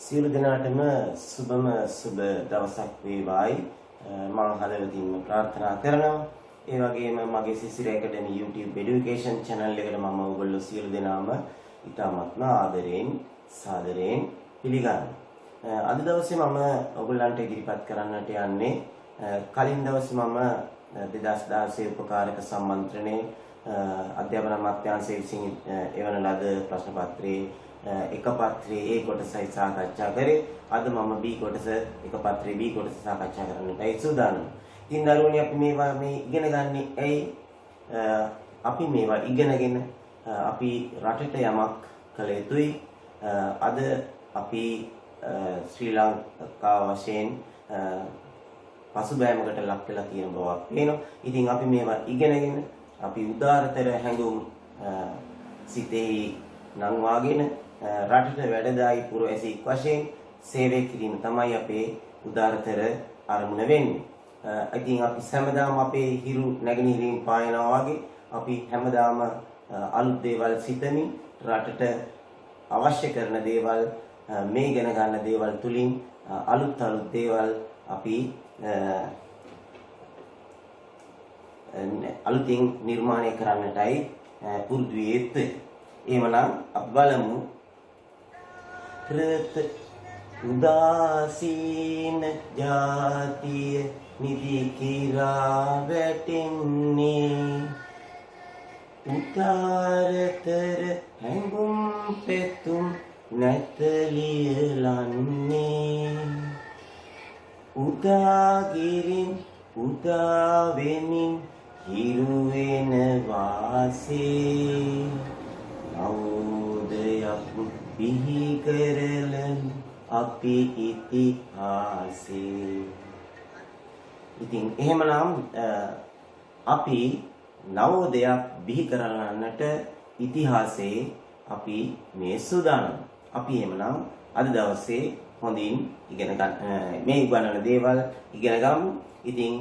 සියලු දෙනාටම සුබම සුබ දවසක් වේවායි මම හදවතින්ම ප්‍රාර්ථනා කරනවා. ඒ වගේම මගේ සිසිර ඇකඩමි YouTube education channel එකට මම ඔයගොල්ලෝ සියලු දෙනාම ඉතාමත්ම ආදරයෙන් සාදරයෙන් පිළිගන්නවා. අද දවසේ මම ඔයගොල්ලන්ට ඉදිරිපත් කරන්නට යන්නේ කලින් දවසේ මම 2016 උපකාරක සම්මන්ත්‍රණයේ අධ්‍යාපන අමාත්‍යාංශයේ විසින් එවන ලද ප්‍රශ්න පත්‍රයේ එක පත්‍රයේ ඒ කොටසයි සාකච්ඡා කරේ. අද මම B කොටස එක පත්‍රයේ B කොටස සාකච්ඡා කරන්නටයි සූදානම්. ඉතින් දරුවනේ අපි මේවා මේ ඉගෙන ගන්නේ ඇයි? අපි මේවා ඉගෙනගෙන අපි රටට යමක් කළ යුතුයි. අද අපි ශ්‍රී ලංකාව වශයෙන් පසුබෑමකට ලක් වෙලා තියෙන බවක් පේනවා. ඉතින් අපි මේවා ඉගෙනගෙන අපි උදාරතර හැඟුම් සිතේ නංවාගෙන රටට වැඩදායි පුරවැසියෙක් වශයෙන් සේවය කිරීම තමයි අපේ උදාරතර අරමුණ වෙන්නේ. ඉතින් අපි හැමදාම අපේ හිරු නැගෙනහිරින් පායනවා වගේ අපි හැමදාම අලුත් දේවල් සිතමින් රටට අවශ්‍ය කරන දේවල් මේ ඉගෙන ගන්න දේවල් තුලින් අලුත් දේවල් අපි අලුතින් නිර්මාණය කරන්නටයි පුරුදු විය යුත්තේ. එහෙමනම් අපි බලමු රත උදාසීන ජාතිය නිදි කිරා වැටෙන්නේ උදාරතර හැඟුම් පෙතුම් නැතලියලන්නේ උදාගිරින් උදා වෙමින් හිරු වෙන වාසේ නවෝදයක් බිහි කරලන් අපි ඉතිහාසේ. ඉතින් එහෙමනම් අපි නවෝදයක් බිහි කරන්නට ඉතිහාසයේ අපි මේ සූදානම්. අපි එහෙමනම් අද දවසේ හොඳින් ඉගෙන ගන්න මේ උගන්වන දේවල් ඉගෙන ගමු. ඉතින්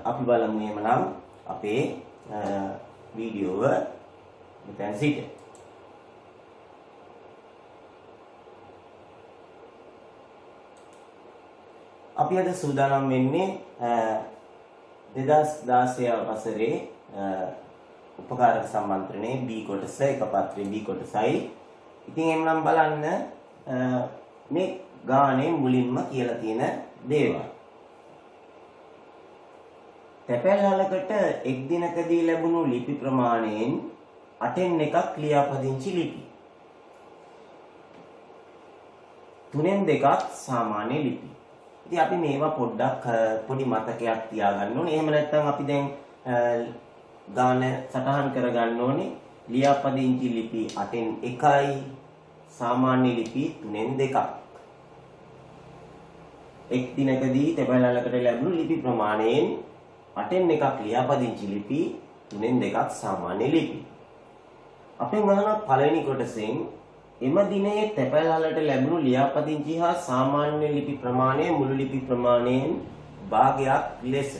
අපි බලමු එහෙමනම් අපේ වීඩියෝව මෙතන සිට. අපි අද සූදානම් වෙන්නේ 2016 වසරේ උපකාරක සම්මන්ත්‍රණයේ B කොටස එක පත්‍රයේ B කොටසයි. ඉතින් එන්නම් බලන්න මේ ගානේ මුලින්ම කියලා තියෙන දේවල්. තැපැල්ලකට එක් දිනකදී ලැබුණු ලිපි ප්‍රමාණයෙන් 8න් එකක් ලියාපදිංචි ලිපි. 3න් දෙකක් සාමාන්‍ය ලිපි. ඉතින් අපි මේවා පොඩ්ඩක් පොඩි මතකයක් තියාගන්න ඕනේ. එහෙම නැත්නම් අපි දැන් ගාන සටහන් කරගන්න ඕනේ. ලියාපදිංචි ලිපි 8න් එකයි සාමාන්‍ය ලිපි 3න් දෙකක්. එක් දිනකදී තැපැල්ලකට ලැබුණු ලිපි ප්‍රමාණයෙන් 8න් එකක් ලියාපදිංචි ලිපි 3න් දෙකක් සාමාන්‍ය ලිපි. අපෙන් ගන්න පළවෙනි කොටසෙන් එම දිනයේ තැපැල්ලට ලැබුණු ලියාපදිංචි හා සාමාන්‍ය ලිපි ප්‍රමාණය මුළු ලිපි ප්‍රමාණයෙන් භාගයක් ලෙස.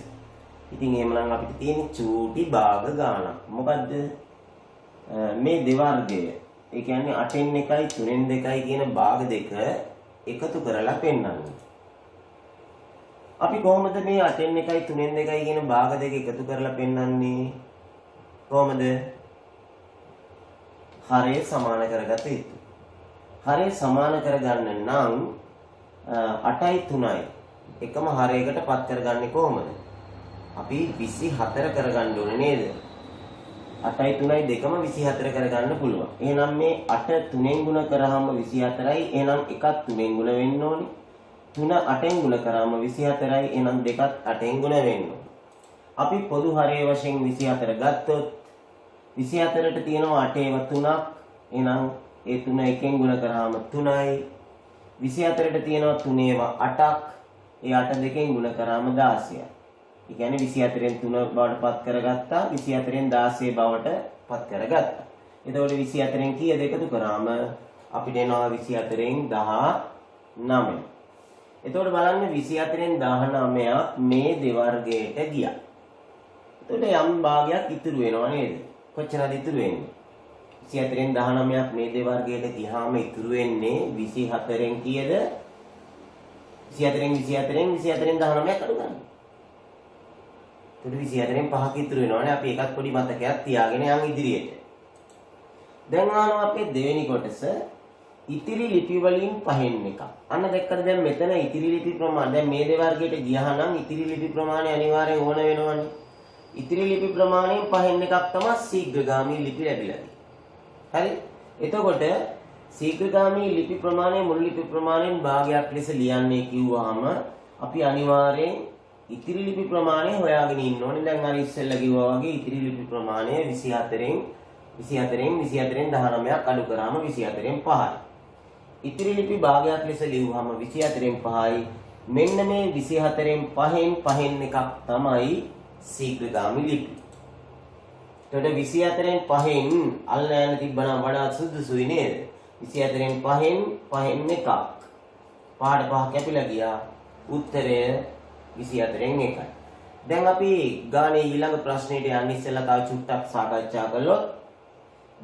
ඉතින් එහෙමනම් අපිට තියෙන චූටි භාග ගාණක්. මොකද්ද? මේ දෙවර්ගය. ඒ කියන්නේ 8න් 1යි 3න් 2යි කියන භාග දෙක එකතු කරලා පෙන්නන්නේ. අපි කොහොමද මේ 8න් 1යි 3න් 2යි කියන භාග දෙක එකතු කරලා පෙන්නන්නේ? කොහොමද? හරය සමාන කරගත යුතුයි. හරය සමාන කරගන්න නම් 8යි 3යි එකම හරයකට පත් කරගන්නේ කොහොමද? අපි 24 කරගන්න ඕනේ නේද? 8යි 3යි දෙකම 24 කරගන්න පුළුවන්. එහෙනම් මේ 8 3ෙන් ගුණ කරාම 24යි. එහෙනම් එකක් 3ෙන් ගුණ වෙන්න ඕනේ. 3 8ෙන් ගුණ කරාම 24යි. එහෙනම් දෙකත් 8ෙන් ගුණ වෙන්න ඕනේ. අපි පොදු හරය වශයෙන් 24 ගත්තොත් 24ට තියෙනවා 8ේව 3ක්. එහෙනම් ඒ 3 එකෙන් ගුණ කරාම 3යි. 24ට තියෙනවා 3ේව 8ක්. ඒ 8 දෙකෙන් ගුණ කරාම 16යි. ඒ කියන්නේ 24න් 3 බවට පත් කරගත්තා. 24න් 16 බවට පත් කරගත්තා. එතකොට 24න් කීයද එකතු කරාම අපිට එනවා 24න් 19. එතකොට බලන්න 24න් 19ක් මේ දෙවර්ගයට ගියා. එතකොට යම් භාගයක් ඉතුරු වෙනවා නේද? කොච්චරද ඉතුරු වෙන්නේ? 24න් 19ක් මේ දෙ වර්ගයට ගියාම ඉතුරු වෙන්නේ 24න් කීයද? 24න් 19ක් අඩු ගන්න. එතකොට 24න් 5ක් ඉතුරු වෙනවනේ. අපි එකක් පොඩි මතකයක් තියාගෙන යන් ඉදිරියට. දැන් ආනවා අපේ දෙවෙනි කොටස ඉතිරි ලිපි වලින් පහෙන් එකක්. අන්න දැක්කද දැන් මෙතන ඉතිරි ලිපි ප්‍රමාණය දැන් මේ දෙ වර්ගයට ගියා නම් ඉතිරි ලිපි ප්‍රමාණය අනිවාර්යෙන් ඕන වෙනවනේ. ඉතිරි ලිපි ප්‍රමාණයෙන් පහෙන් එකක් තමයි ශීඝ්‍රගාමී ලිපි ලැබිලා තියෙන්නේ. හරි? එතකොට ශීඝ්‍රගාමී ලිපි ප්‍රමාණය මුල් ලිපි ප්‍රමාණයෙන් භාගයක් ලෙස ලියන්නේ කිව්වහම අපි අනිවාර්යෙන් ඉතිරි ලිපි ප්‍රමාණය හොයාගෙන ඉන්න ඕනේ. දැන් අර ඉස්සෙල්ලා කිව්වා වගේ ඉතිරි ලිපි ප්‍රමාණය 24න් 19ක් අඩු කරාම 24න් 5යි. ඉතිරි ලිපි භාගයක් ලෙස ලියුවහම 24න් 5යි. මෙන්න මේ 24න් 5න් එකක් තමයි ශීඝ්‍රගාමී ලිපි. එතකොට 24න් 5න් අල්ල යන තිබ්බනම් වඩා සුදුසුයි නේද? 24න් 5න් එකක්. පහට 5 කැපිලා ගියා. උත්තරය 24න් 1යි. දැන් අපි ගානේ ඊළඟ ප්‍රශ්නෙට යන්න ඉස්සෙල්ලා තව චුට්ටක් සාකච්ඡා කළොත්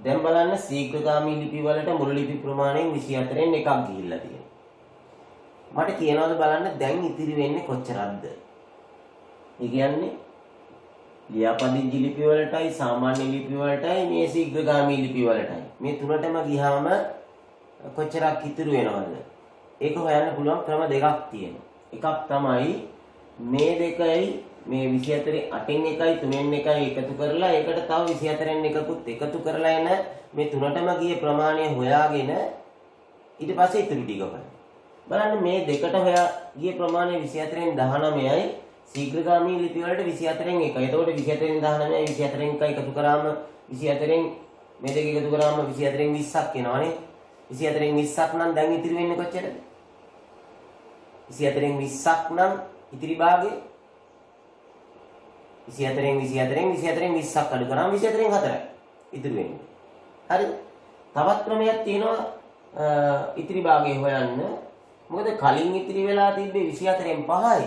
දැන් බලන්න ශීඝ්‍රගාමී ලිපි වලට මුල් ලිපි ප්‍රමාණයෙන් 24න් එකක් ගිහිල්ලා තියෙනවා. මට කියනවාද බලන්න දැන් ඉතිරි වෙන්නේ කොච්චරක්ද? ඒ කියන්නේ ලියාපදිංචි ලිපි වලටයි සාමාන්‍ය ලිපි වලටයි මේ ශීඝ්‍රගාමී ලිපි වලටයි. මේ තුනටම ගියාම කොච්චරක් ඉතුරු වෙනවද? ඒක හොයන්න පුළුවන් ක්‍රම දෙකක් තියෙනවා. එකක් තමයි මේ දෙකයි මේ 24 8න් 1යි 3න් 1යි එකතු කරලා ඒකට තව 24න් එකකුත් එකතු කරලා එන මේ තුනටම ගිය ප්‍රමාණය හොයාගෙන ඊට පස්සේ ඉතුරු ටික බලන්න මේ දෙකට හොයා ගිය ප්‍රමාණය 24න් 19යි ශීඝ්‍රගාමී ලිපි වලට 24න් 1යි. එතකොට 24න් 19යි 24න් 1යි එකතු කරාම 24න් මේ දෙක එකතු කරාම 24න් 20ක් එනවනේ. 24න් 20ක් නම් දැන් ඉතිරි වෙන්නේ කොච්චරද? 24න් 20ක් නම් ඉතිරි භාගය 24න් 20ක් අඩු කරාම 24න් 4යි ඉතුරු වෙන්නේ. හරිද? තවත් ක්‍රමයක් තියෙනවා ඉතිරි භාගය හොයන්න. මොකද කලින් ඉතිරි වෙලා තිබ්බේ 24න් 5යි.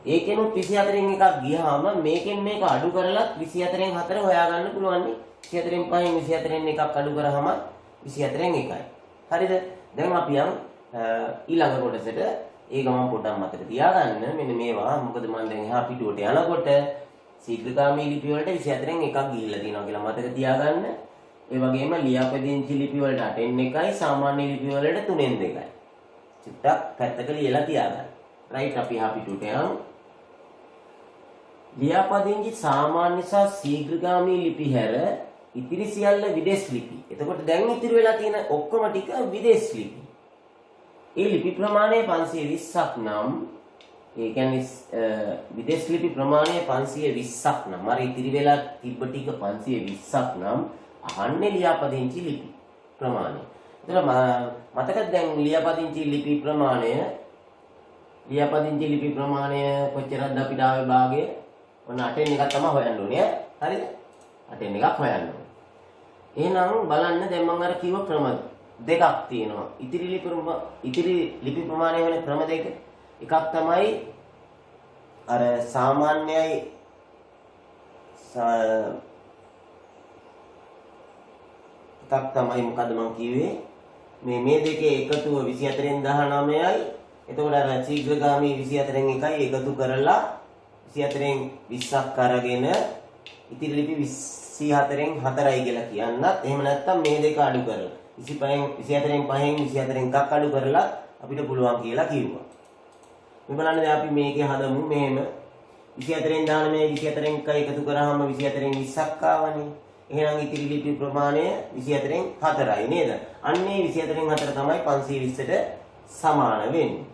ඒකෙනුත් 24න් එකක් ගියාම මේකෙන් මේක අඩු කරලත් 24න් 4 හොයාගන්න පුළුවන් නේ. 24න් 5න් 24න් එකක් අඩු කරාම 24න් 1යි. හරිද? දැන් අපි යන් ඊළඟ කොටසට ඒ ගමන් පොඩ්ඩක් මතක තියාගන්න මෙන්න මේවා. මොකද මම දැන් එහා පිටුවට යනකොට ශීඝ්‍රගාමී ලිපි වලට 24න් එකක් ගිහිල්ලා තියෙනවා කියලා මතක තියාගන්න. ඒ වගේම ලියාපදිංචි ලිපි වලට 8න් 1යි සාමාන්‍ය ලිපි වලට 3න් 2යි. චුට්ටක් පැත්තක ලියලා තියාගන්න. රයිට් අපි එහා පිටුවට යමු. ලියාපදිංචි සාමාන්‍ය සහ ශීඝ්‍රගාමී ලිපි හැර ඉතිරි සියල්ල විදේශ ලිපි. එතකොට දැන් ඉතිරි වෙලා තියෙන ඔක්කොම ටික විදේශ ලිපි. ඒ ලිපි ප්‍රමාණය 520ක් නම් ඒ කියන්නේ විදේශ ලිපි ප්‍රමාණය 520ක් නම් අර ඉතිරි වෙලා තිබ්බ ටික 520ක් නම් අහන්නේ ලියාපදිංචි ලිපි ප්‍රමාණය. එතන මතකද දැන් ලියාපදිංචි ලිපි ප්‍රමාණය කොච්චරද අපිට ආවේ භාගය? ඔන්න 8න් එකක් තමයි හොයන්න ඕනේ. හරිද? 8න් එකක් හොයන්න ඕනේ. එහෙනම් බලන්න දැන් මම අර කිව්ව ක්‍රම දෙකක් තියෙනවා. ඉතිරි ලිපි ප්‍රමාණය වෙන ක්‍රම දෙක. එකක් තමයි අර සාමාන්‍යයි එකක් තමයි මොකද්ද මම කිව්වේ මේ දෙකේ එකතුව 24න් 19යි. එතකොට අර ශීඝ්‍රගාමී 24න් 1යි එකතු කරලා 24න් 20ක් අරගෙන ඉතිරි ලිපි 24න් 4යි කියලා කියන්නත්. එහෙම නැත්නම් මේ දෙක අඩු කරලා 24න් 5න් 24න් එකක් අඩු කරලා අපිට පුළුවන් කියලා කිව්වා. මේ බලන්න දැන් අපි මේකේ හදමු මෙහෙම 24න් 19 24න් 1 එකතු කරාම 24න් 20ක් ආවනේ. එහෙනම් ඉතිරි ලිපි ප්‍රමාණය 24න් 4යි නේද? අන්නේ 24න් 4 තමයි 520ට සමාන වෙන්නේ.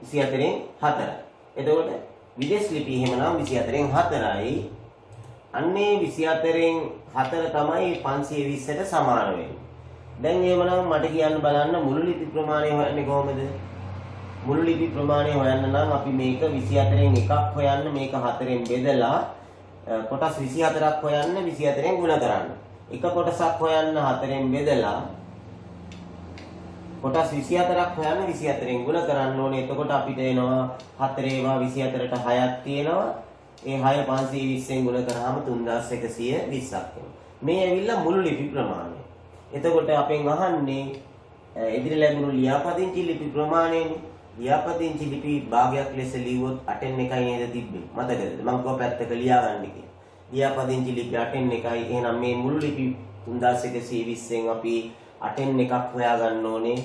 24න් 4. එතකොට විදේශ ලිපි එහෙමනම් 24න් 4යි. අන්නේ 24න් 4 තමයි 520ට සමාන වෙන්නේ. දැන් එහෙමනම් මට කියන්න බලන්න මුළු ලිපි ප්‍රමාණය හොයන්නේ කොහොමද? මුළු ලිපි ප්‍රමාණය හොයන්න නම් අපි මේක 24න් එකක් හොයන්න මේක 4ෙන් බෙදලා කොටස් 24ක් හොයන්න 24ෙන් ගුණ කරන්න. එක කොටසක් හොයන්න 4ෙන් බෙදලා කොටස් 24ක් හොයන්න 24ෙන් ගුණ කරන්න ඕනේ. එතකොට අපිට එනවා 4 ඒවා 24ට 6ක් තියෙනවා. ඒ 6 520න් ගුණ කරාම 3120ක් එනවා. මේ ඇවිල්ලා මුළු ලිපි ප්‍රමාණය. එතකොට අපෙන් අහන්නේ ඉදිරි ලැබුණු ලියාපදිංචි ලිපි ප්‍රමාණයනේ. ලියාපදිංචි ලිපි භාගයක් ලෙස ලියුවොත් 8න් 1යි නේද තිබ්බේ. මතකද? මම කව පැත්තක ලියා ගන්න කියලා. ලියාපදිංචි ලිපි 8න් 1යි. එහෙනම් මේ මුළු ලිපි 3120න් අපි 8න් 1ක් හොයාගන්න ඕනේ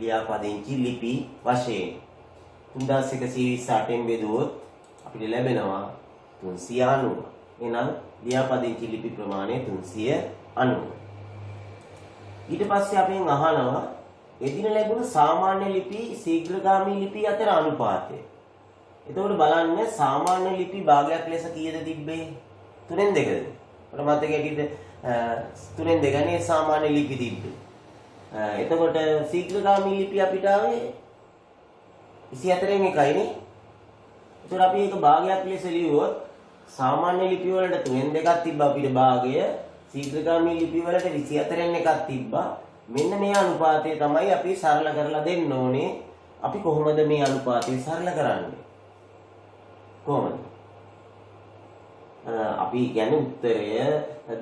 ලියාපදිංචි ලිපි වශයෙන්. 3120 8න් බෙදුවොත් අපිට ලැබෙනවා 390. එහෙනම් ලියාපදිංචි ලිපි ප්‍රමාණය 390. ඊට පස්සේ අපෙන් අහනවා එදින ලැබුණු සාමාන්‍ය ලිපි ශීඝ්‍රගාමී ලිපි අතර අනුපාතය. එතකොට බලන්න සාමාන්‍ය ලිපි භාගයක් ලෙස කීයද තිබ්බේ? 3න් 2ද? අපිට මතක ඇටිද 3න් 2 නේ සාමාන්‍ය ලිපි තිබ්බේ. එතකොට ශීඝ්‍රගාමී ලිපි අපිට ආවේ 24න් 1යි නේ. එතකොට අපි ඒක භාගයක් ලෙස ලියුවොත් සාමාන්‍ය ලිපි වලට 3න් 2ක් තිබ්බා අපිට භාගය. ශීඝ්‍රගාමී ලිපි වලට 24න් 1ක් තිබ්බා. මෙන්න මේ අනුපාතය තමයි අපි සරල කරලා දෙන්න ඕනේ. අපි කොහොමද මේ අනුපාතය සරල කරන්නේ? කොහොමද? අපි කියන්නේ උත්තරය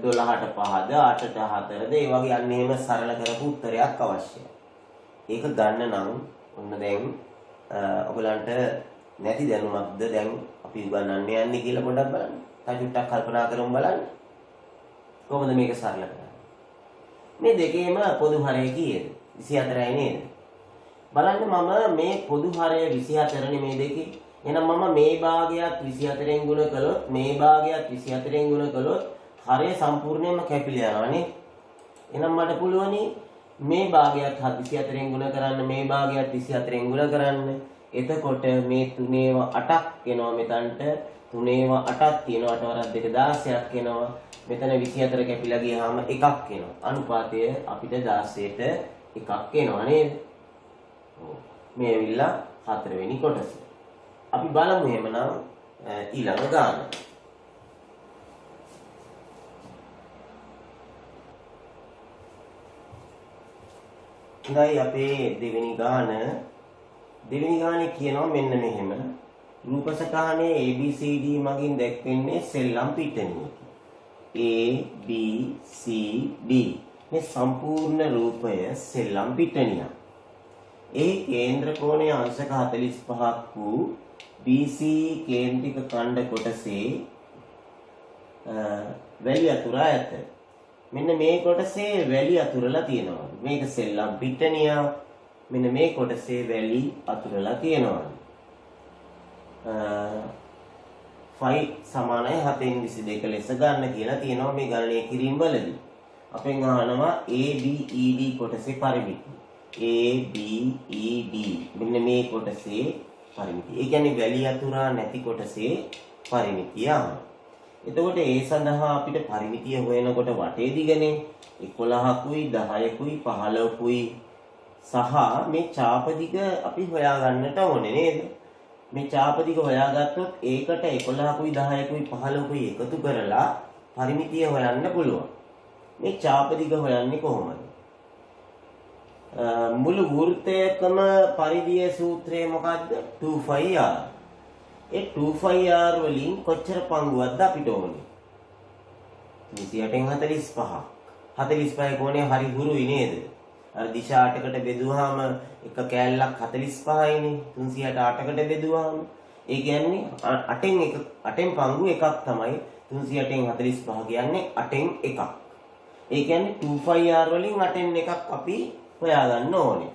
12ට 5ද 8ට 4ද ඒ වගේ අන්න එහෙම සරල කරපු උත්තරයක් අවශ්‍යයි. ඒක ගන්න නම් ඔන්න දැන් ඔයගලන්ට නැති දැනුමක්ද දැන් අපි උගන්වන්න යන්නේ කියලා පොඩ්ඩක් බලන්න. තා චුට්ටක් කල්පනා කරමු බලන්න. කොහොමද මේක සරල කරන්නේ? මේ දෙකේම පොදු හරය කීයද? 24යි නේද? බලන්න මම මේ පොදු හරය 24නේ මේ දෙකේ. එහෙනම් මම මේ භාගයක් 24න් ගුණ කළොත් මේ භාගයක් 24න් ගුණ කළොත් හරය සම්පූර්ණයෙන්ම කැපිලා යනවා නේ. එහෙනම් මට පුළුවනි මේ භාගයක් 24න් ගුණ කරන්න මේ භාගයක් 24න් ගුණ කරන්න. එතකොට මේ 3 8ක් එනවා මෙතනට 3 8ක් තියෙනවා 8 වරක් 2 16ක් එනවා. මෙතන 24 කැපිලා ගියාම එකක් එනවා. අනුපාතය අපිට 16ට එකක් එනවා නේද? ඔව්. මේ ඇවිල්ලා 4 වෙනි කොටස. අපි බලමු එහෙමනම් ඊළඟ ගාන. ඉතින් අපේ දෙවෙනි ගානේ කියනවා මෙන්න මෙහෙම. රූප සටහනේ ABCD මගින් දැක්වෙන්නේ සෙල්ලම් පිටණියකි. A B C D මේ සම්පූර්ණ රූපය සෙල්ලම් පිටණියක්. ඒ කේන්ද්‍ර කෝණය අංශක 45ක් වූ BC කේන්ද්‍රික ඛණ්ඩ කොටසේ වැලි අතුරා ඇත. මෙන්න මේ කොටසේ වැලි අතුරලා තියෙනවා. මේක සෙල්ලම් පිටණිය. මෙන්න මේ කොටසේ වැලි අතුරලා තියෙනවා. ෆයි සමානයි 7/22 ලෙස ගන්න කියලා තියෙනවා මේ ගණනය කිරීම වලදී. අපෙන් අහනවා ABED කොටසේ පරිමිතිය. ABED මෙන්න මේ කොටසේ පරිමිතිය. ඒ කියන්නේ වැලි අතුරා නැති කොටසේ පරිමිතිය. එතකොට ඒ සඳහා අපිට පරිමිතිය හොයනකොට වටේ දිගනේ 11කුයි 10කුයි 15කුයි සහ මේ චාප දිග අපි හොයාගන්නට ඕනේ නේද? මේ චාප දිග හොයාගත්තොත් ඒකට 11කුයි 10කුයි 15කුයි එකතු කරලා පරිමිතිය හොයන්න පුළුවන්. මේ චාප දිග හොයන්නේ කොහොමද? මුළු වෘත්තයකම පරිධිය සූත්‍රය මොකද්ද? 2πr. ඒ 2πr වලින් කොච්චර පංගුවක්ද අපිට ඕනේ? 308න් 45ක්. 45 කෝණය හරි හුරුයි නේද? අර දිශා 8කට බෙදුවාම එක කෑල්ලක් 45යිනේ. 308කට බෙදුවාම ඒ කියන්නේ 8න් පංගු එකක් තමයි 308න් 45 කියන්නේ 8න් එකක්. ඒ කියන්නේ 2πr වලින් 8න් එකක් අපි හොයාගන්න ඕනේ.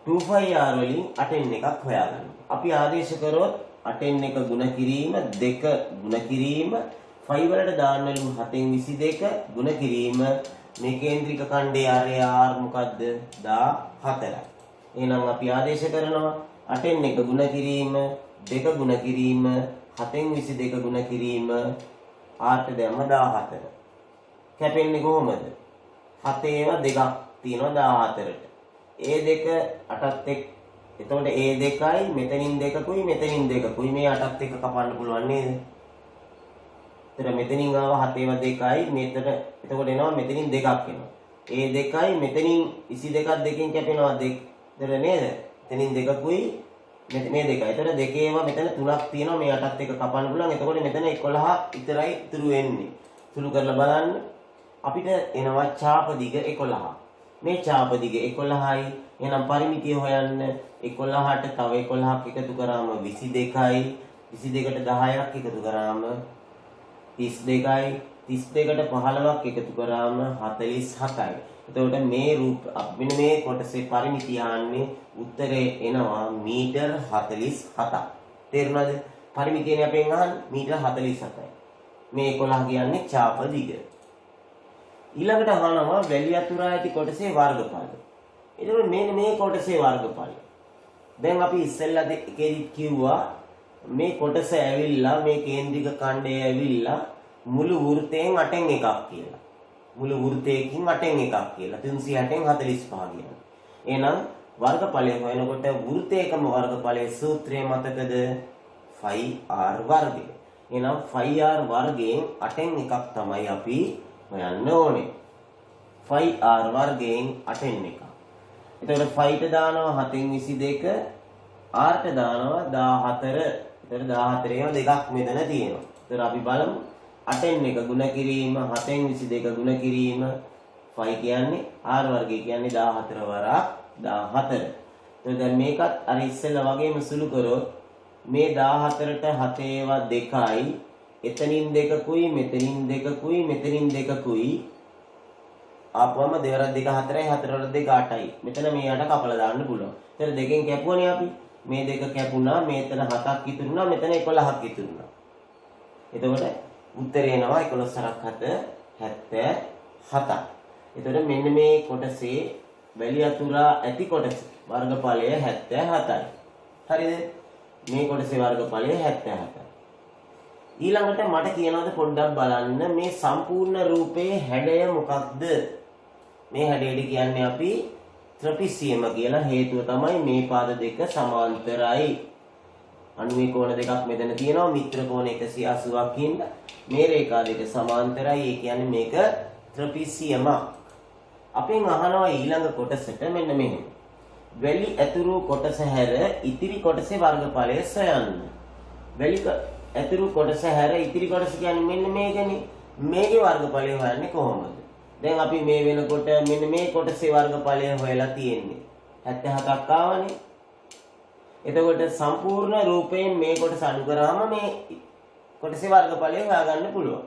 2πr වලින් 8න් එකක් හොයාගන්න. අපි ආදේශ කරොත් 8න් එක ගුණ කිරීම 2 ගුණ කිරීම 5 වලට දාන්නලු 7/22 ගුණ කිරීම මේ කේන්ද්‍රික ඛණ්ඩයේ R මොකද්ද? 14යි. එහෙනම් අපි ආදේශ කරනවා 8න් එක ගුණ කිරීම 2 ගුණ කිරීම 7/22 ගුණ කිරීම R ට දැම්ම 14. කැපෙන්නේ කොහොමද? 7 2ක් තියෙනවා 14ට. ඒ දෙක 8ත් එක්ක එතකොට ඒ දෙකයි මෙතනින් දෙකකුයි මෙතනින් දෙකකුයි මේ 8ත් එක්ක කපන්න පුළුවන් නේද? එතන මෙතනින් ආව 7 2යි මෙතන එතකොට එනවා මෙතනින් දෙකක් එනවා. ඒ දෙකයි මෙතනින් 22ක් දෙකෙන් කැපෙනවා 2. එතන නේද? එතනින් දෙකකුයි මේ දෙකයි. ඒතර දෙකේම මෙතන 3ක් තියෙනවා. මේ 8ත් එක කපන්න පුළුවන්. එතකොට මෙතන 11 විතරයි ඉතුරු වෙන්නේ. සුළු කරලා බලන්න. අපිට එනවා ඡාප දිග 11. මේ ඡාප දිග 11යි. එහෙනම් පරිමිතිය හොයන්න 11ට තව 11ක් එකතු කරාම 22යි. 22ට 10ක් එකතු කරාම 32යි. 32ට 15ක් එකතු කරාම 47යි. එතකොට මේ මෙන්න මේ කොටසේ පරිමිතිය ආන්නේ උත්තරේ එනවා මීටර් 47ක්. තේරුණාද? පරිමිතියනේ අපෙන් අහන්නේ මීටර් 47යි. මේ 11 කියන්නේ ඡාප දිග. ඊළඟට අහනවා වැලි අතුරා ඇති කොටසේ වර්ගඵල. එතකොට මේ කොටසේ වර්ගඵල. දැන් අපි ඉස්සෙල්ලා එකේදී කිව්වා මේ කොටස ඇවිල්ලා මේ කේන්ද්‍රික ඛණ්ඩය ඇවිල්ලා මුළු වෘතයෙන් 8න් එකක් කියලා. මුළු වෘතයකින් 8න් එකක් කියලා. 360න් 45 කියලා. එහෙනම් වර්ගඵලය හොයනකොට වෘතයකම වර්ගඵලයේ සූත්‍රය මතකද? 5r වර්ගය. එහෙනම් 5r වර්ගයෙන් 8න් එකක් තමයි අපි හොයන්න ඕනේ. 5r වර්ගයෙන් 8න් එකක්. එතකොට 5ට දානවා 7න් 22, rට දානවා 14. එතකොට 14ේම දෙකක් මෙතන තියෙනවා. එතකොට අපි බලමු 8න් එක ගුණ කිරීම 7න් 22 ගුණ කිරීම 5 කියන්නේ r වර්ගය කියන්නේ 14 වරක් 14. එතකොට දැන් මේකත් අර ඉස්සෙල්ලා වගේම සුළු කරොත් මේ 14ට 7 ඒවා 2යි. එතනින් 2කුයි මෙතනින් 2කුයි මෙතනින් 2කුයි ආපුවම 2 වරක් 2 4යි 4 වරක් 2 8යි. මෙතන මේ 8 කපලා දාන්න පුළුවන්. එතන දෙකෙන් කැපුවනේ අපි. මේ දෙක කැපුණා මෙතන 7ක් ඉතුරුනා මෙතන 11ක් ඉතුරුනා. එතකොට උත්තරේ එනවා 11 77ක්. එතකොට මෙන්න මේ කොටසේ වැලි අතුරා ඇති කොටස වර්ගඵලය 77යි. හරිද? මේ කොටසේ වර්ගඵලය 77යි. ඊළඟට මට කියනවාද පොඩ්ඩක් බලන්න මේ සම්පූර්ණ රූපයේ හැඩය මොකක්ද? මේ හැඩයට කියන්නේ අපි ත්‍රපිසියම කියලා. හේතුව තමයි මේ පාද දෙක සමාන්තරයි. අණුවේ කෝණ දෙකක් මෙතන තියෙනවා. මිත්‍ර කෝණ 180ක් ඉන්න. මේ රේඛා දෙක සමාන්තරයි. ඒ කියන්නේ මේක ත්‍රපිසියම. අපෙන් අහනවා ඊළඟ කොටසට මෙන්න මෙහෙම. වැලි ඇතුරු කොටස හැර ඉතිරි කොටසේ වර්ගඵලය සොයන්න. වැලි ඇතුරු කොටස හැර ඉතිරි කොටස කියන්නේ මෙන්න මේකනේ. මේකේ වර්ගඵලය හොයන්නේ කොහොමද? දැන් අපි මේ වෙනකොට මෙන්න මේ කොටසේ වර්ගඵලය හොයලා තියෙන්නේ 77ක් ආවනේ. එතකොට සම්පූර්ණ රූපයෙන් මේ කොටස අඩු කරාම මේ කොටසේ වර්ගඵලය හොයාගන්න පුළුවන්.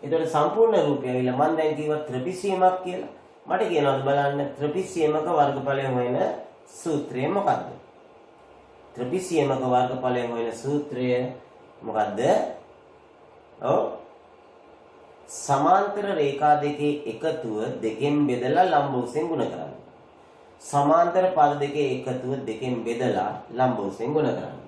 එතකොට සම්පූර්ණ රූපය ඇවිල්ලා මම දැන් කිව්වා ත්‍රිපිසියමක් කියලා. මට කියනවාද බලන්න ත්‍රිපිසියමක වර්ගඵලය හොයන සූත්‍රය මොකක්ද? ත්‍රිපිසියමක වර්ගඵලය හොයන සූත්‍රය මොකද්ද? ඔව් සමාන්තර රේඛා දෙකේ එකතුව දෙකෙන් බෙදලා ලම්බ උසෙන් ගුණ කරන්න. සමාන්තර පාද දෙකේ එකතුව දෙකෙන් බෙදලා ලම්බ උසෙන් ගුණ කරන්න.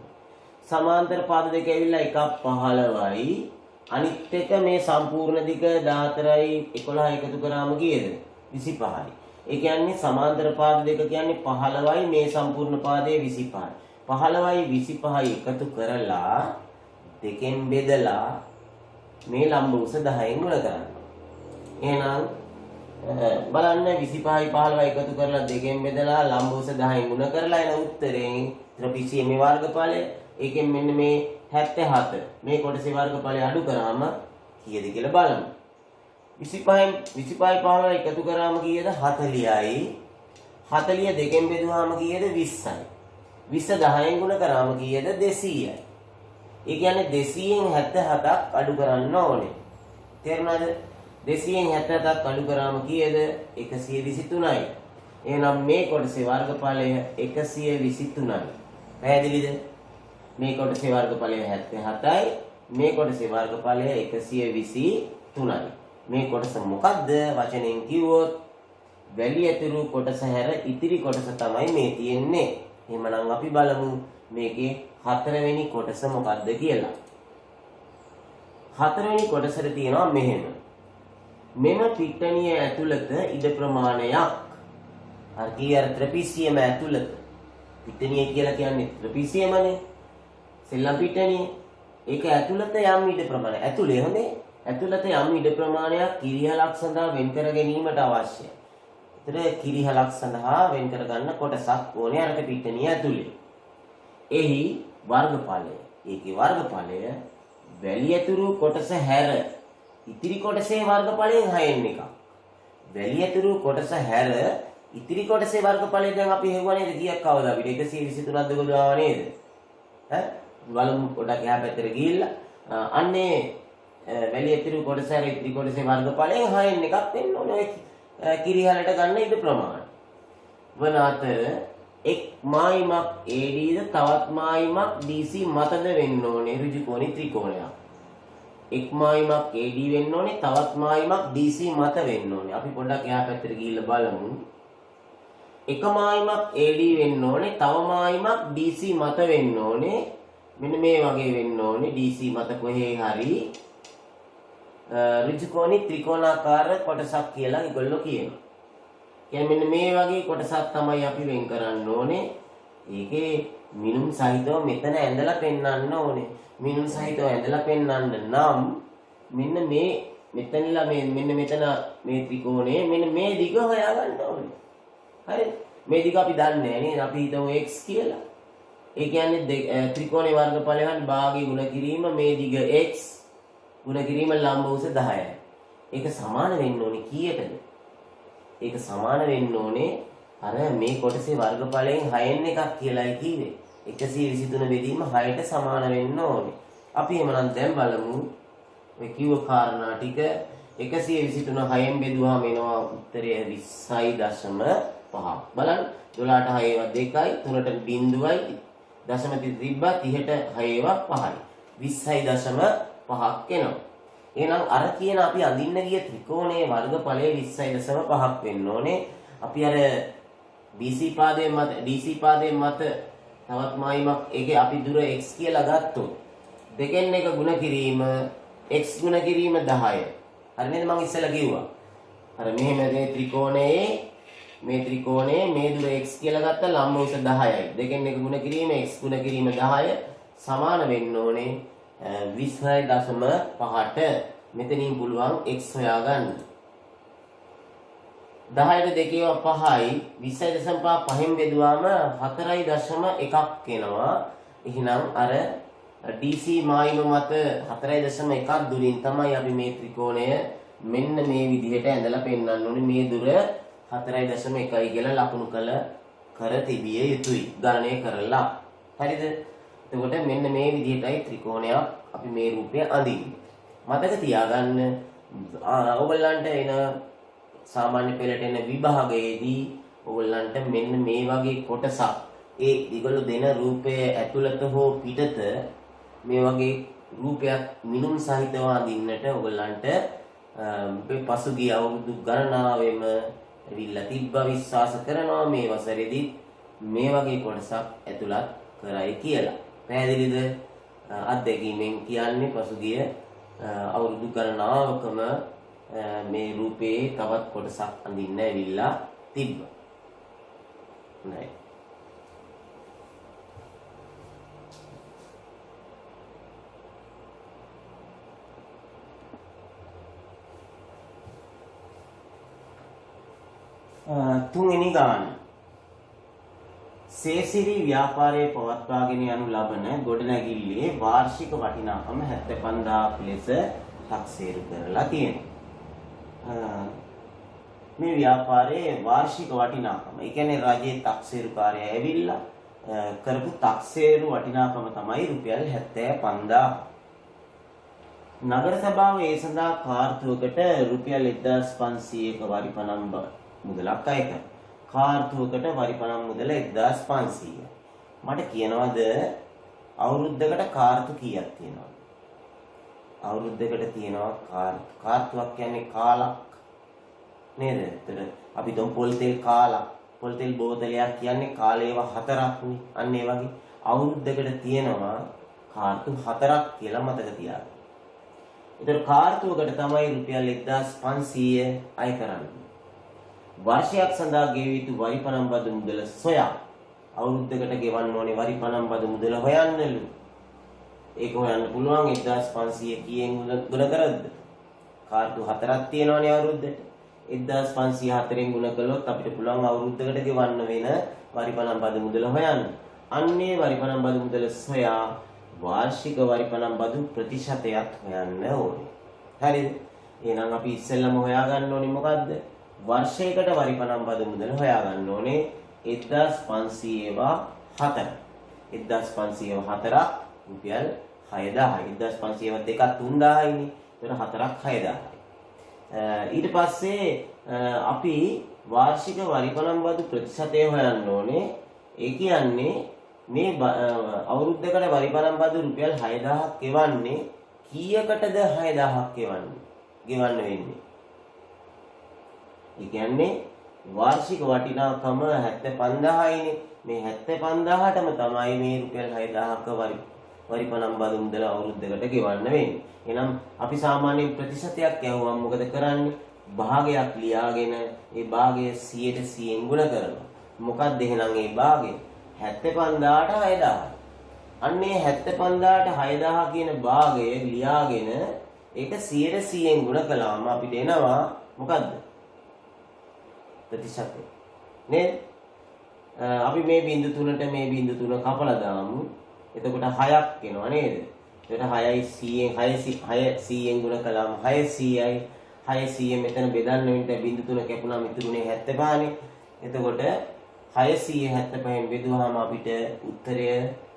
සමාන්තර පාද දෙක ඇවිල්ලා එකක් 15යි අනිත් එක මේ සම්පූර්ණ දිග 14යි 11 එකතු කරාම කීයද? 25යි. ඒ කියන්නේ සමාන්තර පාද දෙක කියන්නේ 15යි මේ සම්පූර්ණ පාදයේ 25යි. 15යි 25යි එකතු කරලා දෙකෙන් බෙදලා මේ ලම්බ උස 10න් ගුණ කරන්න. එහෙනම් බලන්න 25යි 15යි එකතු කරලා දෙකෙන් බෙදලා ලම්බ උස 10න් ගුණ කරලා එන උත්තරේ ත්‍රිපිසියමේ වර්ගඵලය. ඒකෙන් මෙන්න මේ 77 මේ කොටසේ වර්ගඵලය අඩු කරාම කීයද කියලා බලමු. 25යි 15යි එකතු කරාම කීයද? 40යි. 40 දෙකෙන් බෙදුවාම කීයද? 20යි. 20 10න් ගුණ කරාම කීයද? 200යි. ඒ කියන්නේ 200න් 77ක් අඩු කරන්න ඕනේ. තේරුණාද? 200න් 77ක් අඩු කරාම කීයද? 123යි. එහෙනම් මේ කොටසේ වර්ගඵලය 123යි. පැහැදිලිද? මේ කොටසේ වර්ගඵලය 77යි. මේ කොටසේ වර්ගඵලය 123යි. මේ කොටස මොකද්ද? වචනෙන් කිව්වොත් වැලි ඇතුළු කොටස හැර ඉතිරි කොටස තමයි මේ තියෙන්නේ. එහෙමනම් අපි බලමු මේකේ හතරවෙනි කොටස මොකද්ද කියලා. හතරවෙනි කොටසට තියෙනවා මෙහෙම. මෙම පිට්ටනිය ඇතුළත ඉඩ ප්‍රමාණයක්. අර කීයර ත්‍රිපිසියම ඇතුළත. පිට්ටනිය කියලා කියන්නේ ත්‍රිපිසියමනේ. සෙල්ලම් පිට්ටනිය. ඒක ඇතුළත යම් ඉඩ ප්‍රමාණයක්. ඇතුළේ හොඳේ. ඇතුළත යම් ඉඩ ප්‍රමාණයක් කිරිහලක් සඳහා වෙන් කර ගැනීමට අවශ්‍යයි. ඒතර කිරිහලක් සඳහා වෙන් කර ගන්න කොටසක් ඕනේ අරක පිට්ටනිය ඇතුළේ. එහි වර්ගඵලය. ඒකේ වර්ගඵලය වැලි ඇතුරු කොටස හැර ඉතිරි කොටසේ වර්ගඵලයෙන් 6න් එකක්. වැලි ඇතුරු කොටස හැර ඉතිරි කොටසේ වර්ගඵලය දැන් අපි හෙව්වා නේද කීයක් ආවද අපිට 123ක් දුක දාවා නේද? ඈ බලමු පොඩක් එහා පැත්තට ගිහිල්ලා අන්නේ වැලි ඇතුරු කොටස හැර ඉතිරි කොටසේ වර්ගඵලයෙන් 6න් එකක් වෙන්න ඕනේ. කිරිහලට ගන්න ඉද ප්‍රමාණය. වන අතර එක් මායිමක් AD ද තවත් මායිමක් DC මතද වෙන්න ඕනේ ඍජුකෝණී ත්‍රිකෝණයක්. එක් මායිමක් AD වෙන්න ඕනේ තවත් මායිමක් DC මත වෙන්න ඕනේ. අපි පොඩ්ඩක් එහා පැත්තට ගිහිල්ලා බලමු. එක මායිමක් AD වෙන්න ඕනේ තව මායිමක් DC මත වෙන්න ඕනේ. මෙන්න මේ වගේ වෙන්න ඕනේ DC මත කොහේ හරි ඍජුකෝණී ත්‍රිකෝණාකාර කොටසක් කියලා ඒගොල්ලෝ කියනවා. කියන්නේ මෙන්න මේ වගේ කොටසක් තමයි අපි වෙන් කරන්න ඕනේ. ඒකේ මිනුම් සහිතව මෙතන ඇඳලා පෙන්වන්න ඕනේ. මිනුම් සහිතව ඇඳලා පෙන්වන්න නම් මෙන්න මේ මෙතනලා මෙන්න මෙතන මේ ත්‍රිකෝණයේ මෙන්න මේ දිග හොයාගන්න ඕනේ. හරිද? මේ දිග අපි දන්නේ නැහැ නේද? අපි හිතමු x කියලා. ඒ කියන්නේ ත්‍රිකෝණේ වර්ගඵලය හරි භාගය ගුණ කිරීම මේ දිග x ගුණ කිරීම ලම්බ උස 10යි. ඒක සමාන වෙන්න ඕනේ කීයටද? ඒක සමාන වෙන්න ඕනේ අර මේ කොටසේ වර්ගඵලයෙන් 6න් එකක් කියලායි කිව්වේ. 123 බෙදීම 6ට සමාන වෙන්න ඕනේ. අපි එහෙමනම් දැන් බලමු මේ කිව්ව කාරණා ටික 123 6න් බෙදුවාම එනවා උත්තරය 20.5. බලන්න 12ට 6 2යි 3ට බිංදුවයි දශම තිබ්බා 30ට 6 5යි 20.5ක් එනවා. එහෙනම් අර කියන අපි අඳින්න ගිය ත්‍රිකෝණයේ වර්ගඵලය 20.5ක් වෙන්න ඕනේ. අපි අර BC පාදයේ මත DC පාදයේ මත තවත් මායිමක් ඒකේ අපි දුර x කියලා ගත්තොත් දෙකෙන් එක ගුණ කිරීම x ගුණ කිරීම 10යි. හරි නේද මම ඉස්සෙල්ලා කිව්වා. අර මෙහෙම මේ ත්‍රිකෝණයේ මේ දුර x කියලා ගත්තා ලම්බ උස 10යි. දෙකෙන් එක ගුණ කිරීම x ගුණ කිරීම 10 සමාන වෙන්න ඕනේ 20.5ට. මෙතනින් පුළුවන් x හොයාගන්න. 10ට 2 5යි 20.5 පහෙන් බෙදුවාම 4.1ක් එනවා. එහෙනම් අර DC මායිම මත 4.1ක් දුරින් තමයි අපි මේ ත්‍රිකෝණය මෙන්න මේ විදිහට ඇඳලා පෙන්වන්න ඕනේ. මේ දුර 4.1යි කියලා ලකුණු කර තිබිය යුතුයි ගණනය කරලා. හරිද? එතකොට මෙන්න මේ විදිහටයි ත්‍රිකෝණයක් අපි මේ රූපය අඳින්නේ. මතක තියාගන්න ඔයගොල්ලන්ට එන සාමාන්‍ය පෙළට එන විභාගයේදී ඔයගොල්ලන්ට මෙන්න මේ වගේ කොටසක් ඒ ඒගොල්ලෝ දෙන රූපයේ ඇතුළත හෝ පිටත මේ වගේ රූපයක් මිනුම් සහිතව අඳින්නට ඔයගොල්ලන්ට මේ පසුගිය අවුරුදු ගණනාවෙම ඇවිල්ලා තිබ්බා විශ්වාස කරනවා මේ වසරේදී මේ වගේ කොටසක් ඇතුළත් කරයි කියලා. පැහැදිලිද? අත්දැකීමෙන් කියන්නේ පසුගිය අවුරුදු ගණනාවකම මේ රූපේ තවත් කොටසක් අඳින්න ඇවිල්ලා තිබ්බා. හොඳයි. තුන්වෙනි ගාන සේසිරි ව්‍යාපාරයේ පවත්වාගෙන යනු ලබන ගොඩනැගිල්ලේ වාර්ෂික වටිනාකම 75000ක් ලෙස තක්සේරු කරලා තියෙනවා. මේ ව්‍යාපාරයේ වාර්ෂික වටිනාකම, ඒ කියන්නේ රජයේ තක්සේරුකාරය ඇවිල්ලා කරපු තක්සේරු වටිනාකම තමයි රුපියල් 75000. නගර සභාව ඒ සඳහා කාර්තුවකට රුපියල් 1500ක වරි පනම් මුදලක් අය කරනවා. කාර්තුවකට වරි පනම් මුදල 1500. මට කියනවාද අවුරුද්දකට කාර්තු කීයක් තියෙනවද? අවුරුද්දකට තියෙනවා කාර්තුවක් කියන්නේ කාලක් නේද? එතන අපි දුම් පොල් තෙල් කාලක්. පොල් තෙල් බෝතලයක් කියන්නේ කාලේව 4ක්නේ. අන්න ඒ වගේ අවුරුද්දකට තියෙනවා කාර්තු 4ක් කියලා මතක තියාගන්න. ඒතර කාර්තුවකට තමයි රුපියල් 1500 අය කරන්නේ. වාර්ෂිකයක් සඳහා ගෙවිය යුතු වරි පනම් බදු මුදල සොයා අවුරුද්දකට ගෙවන්න ඕනේ වරි පනම් බදු මුදල හොයන්නලු. ඒක හොයන්න පුළුවන් 1500 කීයෙන් ගුණ කරද්ද? කාර්තු 4ක් තියෙනවනේ අවුරුද්දට. 1500 4ෙන් ගුණ කළොත් අපිට පුළුවන් අවුරුද්දකට ගෙවන්න වෙන වරි පනම් බදු මුදල හොයන්න. අන්නේ වරිපණම් බදු මුදල සොයා වාර්ෂික වරිපණම් බදු ප්‍රතිශතයක් හොයන්න ඕනේ. හරිද? එහෙනම් අපි ඉස්සෙල්ලම හොයාගන්න ඕනේ මොකද්ද? වර්ෂයකට වරිපණම් බදු මුදල හොයාගන්න ඕනේ 1504. 1504ක් රුපියල් 6000යි. 1502ක් 3000යිනේ. ඒතර 4ක් 6000යි. ඊට පස්සේ අපි වාර්ෂික වරිපණම් බදු ප්‍රතිශතය හොයන්න ඕනේ. ඒ කියන්නේ මේ අවුරුද්දකට වරිපණම් බදු රුපියල් 6000ක් ගෙවන්නේ කීයකටද 6000ක් ගෙවන්න වෙන්නේ? ඒ කියන්නේ වාර්ෂික වටිනාකම 75000යිනේ. මේ 75000ටම තමයි මේ රුපියල් 6000ක වරිපණම් බදු මුදල අවුරුද්දකට ගෙවන්න වෙන්නේ. එහෙනම් අපි සාමාන්‍ය ප්‍රතිශතයක් යවුවම මොකද කරන්නේ? භාගයක් ලියාගෙන ඒ භාගය 100%ෙන් ගුණ කරනවා. මොකක්ද එහෙනම් ඒ භාගය? 75000ට 6000. අන්නේ 75000ට 6000 කියන භාගය ලියාගෙන ඒක 100%ෙන් ගුණ කළාම අපිට එනවා මොකද්ද? ප්‍රතිශතය. නේද? අපි මේ බිංදු 3ට මේ බිංදු 3 කපලා දාමු. එතකොට 6ක් එනවා නේද? එතකොට 6යි 100ෙන් ගුණ කළාම 600යි. 600 මෙතන බෙදන්න වෙන්න බිංදු 3 කැපුණාම ඉතුරුනේ 75නේ. එතකොට 675න් බෙදුවාම අපිට උත්තරය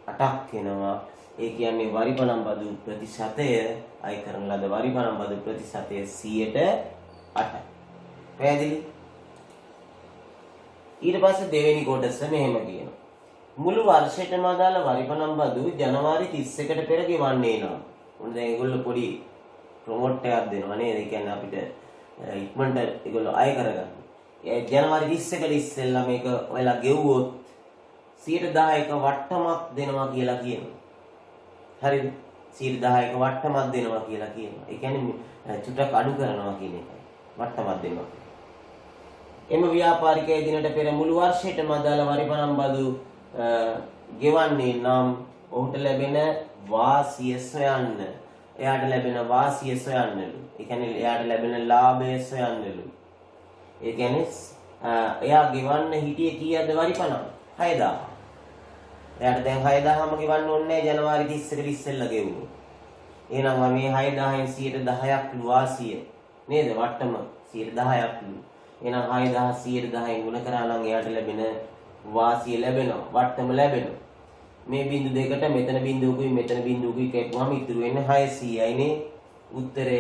8ක් එනවා. ඒ කියන්නේ වරිපණම් බදු ප්‍රතිශතය අය කරන ලද වරිපණම් බදු ප්‍රතිශතය 8යි. පැහැදිලි? ඊට පස්සේ දෙවෙනි කොටස මෙහෙම කියනවා. මුළු වර්ෂයටම අදාළ වරිපණම් බදු ජනවාරි 31ට පෙර ගෙවන්නේ නම්. මොකද දැන් ඒගොල්ලෝ පොඩි ප්‍රොමෝට් එකක් දෙනවා නේද? ඒ කියන්නේ අපිට ඉක්මනට ඒගොල්ලෝ අය කරගන්න. ජනවාරි 31ට ඉස්සෙල්ලා මේක ඔයාලා ගෙවුවොත් 10%ක වට්ටමක් දෙනවා කියලා කියනවා. හරිද? 10%ක වට්ටමක් දෙනවා කියලා කියනවා. ඒ කියන්නේ චුට්ටක් අඩු කරනවා කියන එකයි. වට්ටමක් දෙනවා. එම ව්‍යාපාරිකයා දිනට පෙර මුළු වර්ෂයටම අදාළ වරිපණම් බදු ගෙවන්නේ නම් ඔහුට ලැබෙන වාසිය සොයන්න. එයාට ලැබෙන වාසිය සොයන්නලු. ඒ කියන්නේ එයාට ලැබෙන ලාභය සොයන්නලු. ඒ කියන්නේ එයා ගෙවන්න හිටියේ කීයද වරිපණම්? 6000. එයාට දැන් 6000ම ගෙවන්න ඕනේ ජනවාරි 30කට ඉස්සෙල්ලා ගෙවුවොත්. එහෙනම් මේ 6000න් 10%ක් වාසිය නේද? වට්ටම 10%ක්. එහෙනම් 6000 10%න් ගුණ කරා නම් එයාට ලැබෙන වාසිය ලැබෙනවා. වට්ටම ලැබෙනවා. මේ බිංදු දෙකට මෙතන බිංදුවකුයි මෙතන බිංදුවකුයි කැපුවාම ඉතුරු වෙන්නේ 600යිනේ. උත්තරය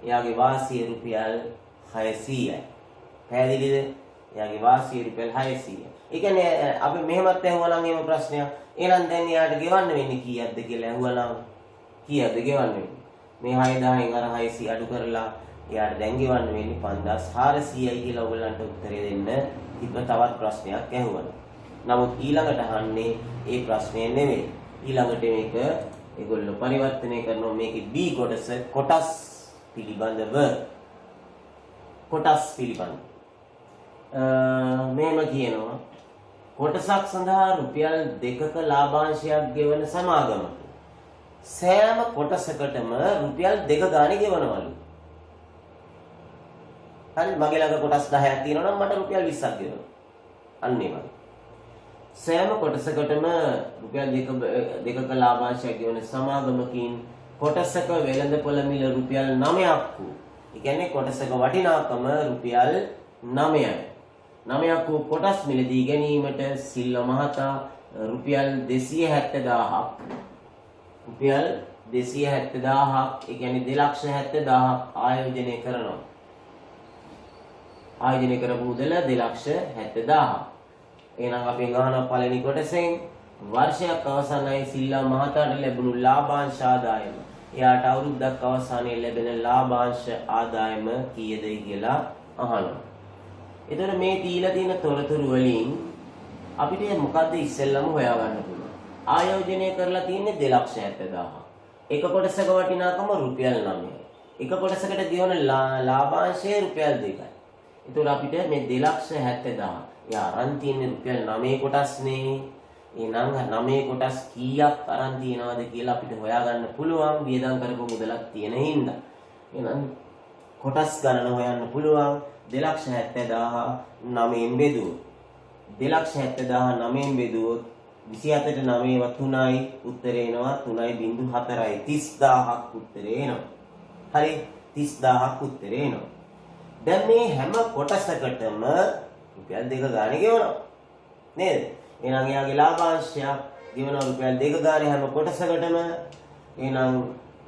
එයාගේ වාසිය රුපියල් 600යි. පැහැදිලිද? එයාගේ වාසිය රුපියල් 600යි. ඒ කියන්නේ අපි මෙහෙමත් ඇහුවා නම් එහෙම ප්‍රශ්නයක්. එහෙනම් දැන් එයාට ගෙවන්න වෙන්නේ කීයක්ද කියලා ඇහුවා නම් කීයක්ද ගෙවන්න වෙන්නේ? මේ 6000න් අර 600 අඩු කරලා එයාට දැන් ගෙවන්න වෙන්නේ 5400යි කියලා ඔයගලන්ට උත්තරේ දෙන්න තිබ්බ තවත් ප්‍රශ්නයක් ඇහුවා. නමුත් ඊළඟට අහන්නේ ඒ ප්‍රශ්නේ නෙමෙයි. ඊළඟට මේක ඒගොල්ලෝ පරිවර්තනය කරනවා මේකේ B කොටස කොටස් පිළිබඳව. කොටස් පිළිබඳව. මෙහෙම කියනවා කොටසක් සඳහා රුපියල් 2ක ලාභාංශයක් ගෙවන සමාගමක සෑම කොටසකටම රුපියල් 2 ගානේ ගෙවනවලු. හරි මගේ ළඟ කොටස් 10ක් තියෙනවා නම් මට රුපියල් 20ක් ගෙවනවා. අන්න ඒ වගේ. සෑම කොටසකටම රුපියල් 2ක ලාභාංශයක් ගෙවන සමාගමකින් කොටසක වෙළඳපොළ මිල රුපියල් 9ක් වූ. ඒ කියන්නේ කොටසක වටිනාකම රුපියල් 9යි. 9ක් වූ කොටස් මිලදී ගැනීමට සිල්වා මහතා රුපියල් 270,000ක් රුපියල් 270,000ක් ඒ කියන්නේ 2,70,000ක් ආයෝජනය කරනවා. ආයෝජනය කරපු මුදල 2,70,000ක්. එහෙනම් අපි ගහන පළවෙනි කොටසෙන් වර්ෂයක් අවසානයේ සිල්වා මහතාට ලැබුණු ලාභාංශ ආදායම. එයාට අවුරුද්දක් අවසානයේ ලැබෙන ලාභාංශ ආදායම කීයද කියලා අහනවා. එතකොට මේ තීලා තියෙන තොරතුරු වලින් අපිට මොකද්ද ඉස්සෙල්ලම හොයාගන්න පුළුවන්? ආයෝජනය කරලා තියෙන්නේ 2,70,000. එක කොටසක වටිනාකම රුපියල් 9යි. එක කොටසකට ගෙවන ලාභාංශය රුපියල් 2යි. එතකොට අපිට මේ 2,70,000 යා අරන් තියෙන රුපියල් 9 කොටස්නේ. එහෙනම් 9 කොටස් කීයක් අරන් තියනවද කියලා අපිට හොයාගන්න පුළුවන් වියදම් කරපු මුදලක් තියෙන හින්දා. එහෙනම් කොටස් ගණන හොයන්න පුළුවන් 2,70,000 9න් බෙදුවොත් 2,70,000 9න් බෙදුවොත් 27ට 9ව 3යි උත්තරේ එනවා 3.4යි 30000ක් උත්තරේ එනවා. හරි 30000ක් උත්තරේ එනවා. දැන් මේ හැම කොටසකටම රුපියල් 2 ගානේ ගෙවනවා. නේද? එහෙනම් එයාගේ ලාභාංශය ගෙවනවා රුපියල් 2 ගානේ හැම කොටසකටම. එහෙනම්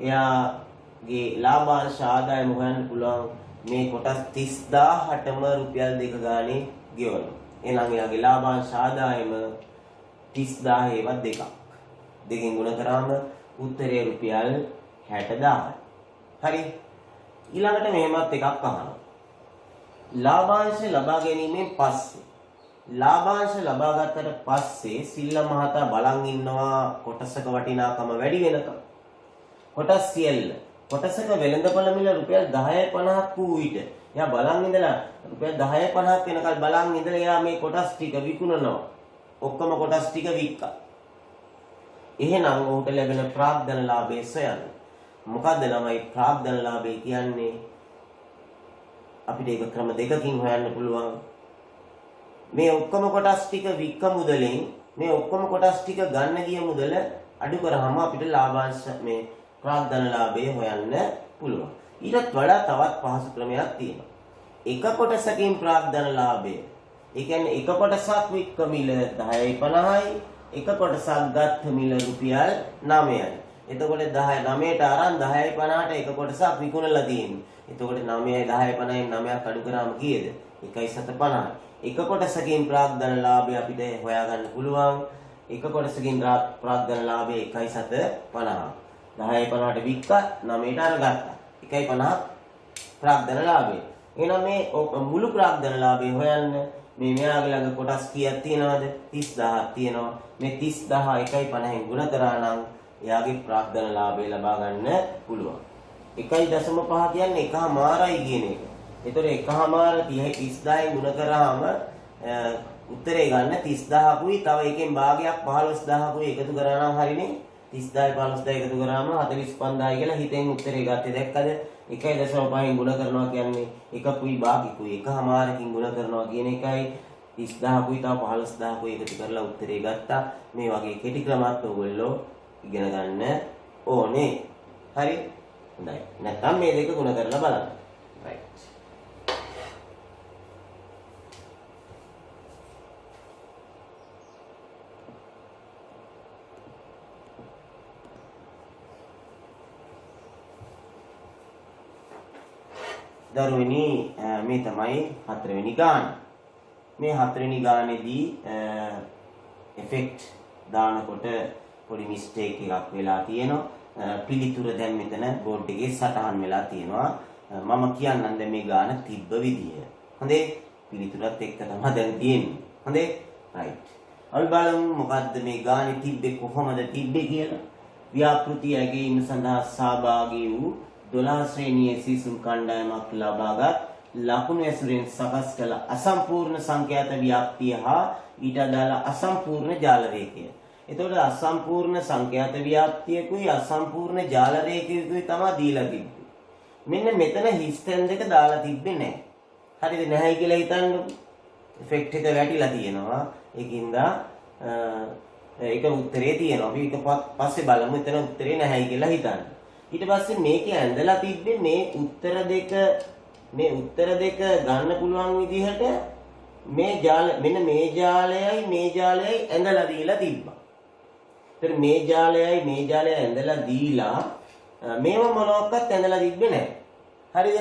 එයාගේ ලාභාංශ ආදායම හොයන්න පුළුවන් මේ කොටස් 30000ටම රුපියල් 2 ගානේ ගෙවනවා. එහෙනම් එයාගේ ලාභාංශ ආදායම 30000 ඒවත් දෙකක්. දෙකෙන් ගුණ කරාම උත්තරේ රුපියල් 60000යි. හරි. ඊළඟට මෙහෙමත් එකක් අහනවා. ලාභාංශ ලබා ගැනීමෙන් පස්සේ ලාභාංශ ලබා ගත්තට පස්සේ සිල්ල මහතා බලන් ඉන්නවා කොටසක වටිනාකම වැඩි වෙනකම්. කොටස් සියල්ල කොටසක වෙළඳපොළ මිල රුපියල් 10.50ක් වූ විට එයා බලන් ඉඳලා රුපියල් 10.50ක් වෙනකල් බලන් ඉඳලා එයා මේ කොටස් ටික විකුණනවා. ඔක්කොම කොටස් ටික වික්කා. එහෙනම් ඔහුට ලැබෙන ප්‍රාග්ධන ලාභය සොයන්න. මොකද්ද ළමයි ප්‍රාග්ධන ලාභය කියන්නේ? අපිට ඒක ක්‍රම දෙකකින් හොයන්න පුළුවන්. මේ ඔක්කොම කොටස් ටික වික්ක මුදලෙන් මේ ඔක්කොම කොටස් ටික ගන්න ගිය මුදල අඩු කරාම අපිට ලාභාංශ මේ ප්‍රාග්ධන ලාභය හොයන්න පුළුවන්. ඊටත් වඩා තවත් පහසු ක්‍රමයක් තියෙනවා. එක කොටසකින් ප්‍රාග්ධන ලාභය. ඒ කියන්නේ එක කොටසක් වික්ක මිල 10.50යි එක කොටසක් ගත්ත මිල රුපියල් 9යි. එතකොට 9ට අරන් 10.50ට එක කොටසක් විකුණලා තියෙන්නේ. එතකොට 9යි 10.50න් 9ක් අඩු කරාම කීයද? 1.750. එක කොටසකින් ප්‍රාග්ධන ලාභය අපිට හොයාගන්න පුළුවන්. එක කොටසකින් ප්‍රාග්ධන ලාභය 1.750. 10.50ට වික්කා 9ට අරගත්තා. 1.50 ප්‍රාග්ධන ලාභය. එහෙනම් මේ මුළු ප්‍රාග්ධන ලාභය හොයන්න මේ මෙයාගේ ළඟ කොටස් කීයක් තියෙනවද? 30000ක් තියෙනවා. මේ 30000 1.50න් ගුණ කරා නම් එයාගේ ප්‍රාග්ධන ලාභය ලබා ගන්න පුළුවන්. 1.5 කියන්නේ එකමාරයි කියන එක. ඒතර එකමාර 30000න් ගුණ කරාම උත්තරේ ගන්න 30000කුයි තව එකෙන් භාගයක් 15000කුයි එකතු කරා නම් හරිනේ. 30000 15000 එකතු කරාම 45000 කියලා හිතෙන් උත්තරේ ගත්තේ දැක්කද? 1.5න් ගුණ කරනවා කියන්නේ එකකුයි භාගිකුයි එකමාරකින් ගුණ කරනවා කියන එකයි. 30000කුයි තව 15000කුයි එකතු කරලා උත්තරේ ගත්තා. මේ වගේ කෙටි ක්‍රමات ඔයගොල්ලෝ ඉගෙන ගන්න ඕනේ. හරි? හොඳයි. නැත්නම් මේ දෙක ගුණ කරලා බලන්න. right. දරුවනි මේ තමයි හතරවෙනි ගාන. මේ හතරවෙනි ගානේදී effect දානකොට පොඩි mistake එකක් වෙලා තියෙනවා. පිළිතුර දැන් මෙතන බෝඩ් එකේ සටහන් වෙලා තියෙනවා. මම කියන්නම් දැන් මේ ගාන තිබ්බ විදිය. හොඳේ? පිළිතුරත් එක්ක තමයි දැන් තියෙන්නේ. හොඳේ? right. අපි බලමු මොකද්ද මේ ගානේ තිබ්බේ කොහොමද තිබ්බේ කියලා. ව්‍යාපෘති ඇගීම සඳහා සහභාගී වූ 12 ශ්‍රේණියේ සිසුන් කණ්ඩායමක් ලබාගත් ලකුණු ඇසුරෙන් සකස් කළ අසම්පූර්ණ සංඛ්‍යාත ව්‍යාප්තිය හා ඊට අදාළ අසම්පූර්ණ ජාල රේඛය. එතකොට අසම්පූර්ණ සංඛ්‍යාත ව්‍යාප්තියකුයි අසම්පූර්ණ ජාල රේඛයකුයි තමයි දීලා තිබ්බේ. මෙන්න මෙතන හිස්තැන් දෙක දාලා තිබ්බේ නැහැ. හරිද? නැහැයි කියලා හිතන්නකො. ඉෆෙක්ට් එක වැටිලා තියෙනවා. ඒකින්ද ඒක උත්තරේ තියෙනවා. අපි ඊට පස්සේ බලමු එතන උත්තරේ නැහැයි කියලා හිතන්න. ඊට පස්සේ මේකේ ඇඳලා තිබ්බේ මේ උත්තර දෙක ගන්න පුළුවන් විදිහට මේ ජාල මෙන්න මේ ජාලයයි ඇඳලා දීලා තිබ්බා. ඒතර මේ ජාලයයි ඇඳලා දීලා මේව මොනක්වත් ඇඳලා තිබ්බේ නැහැ. හරිද?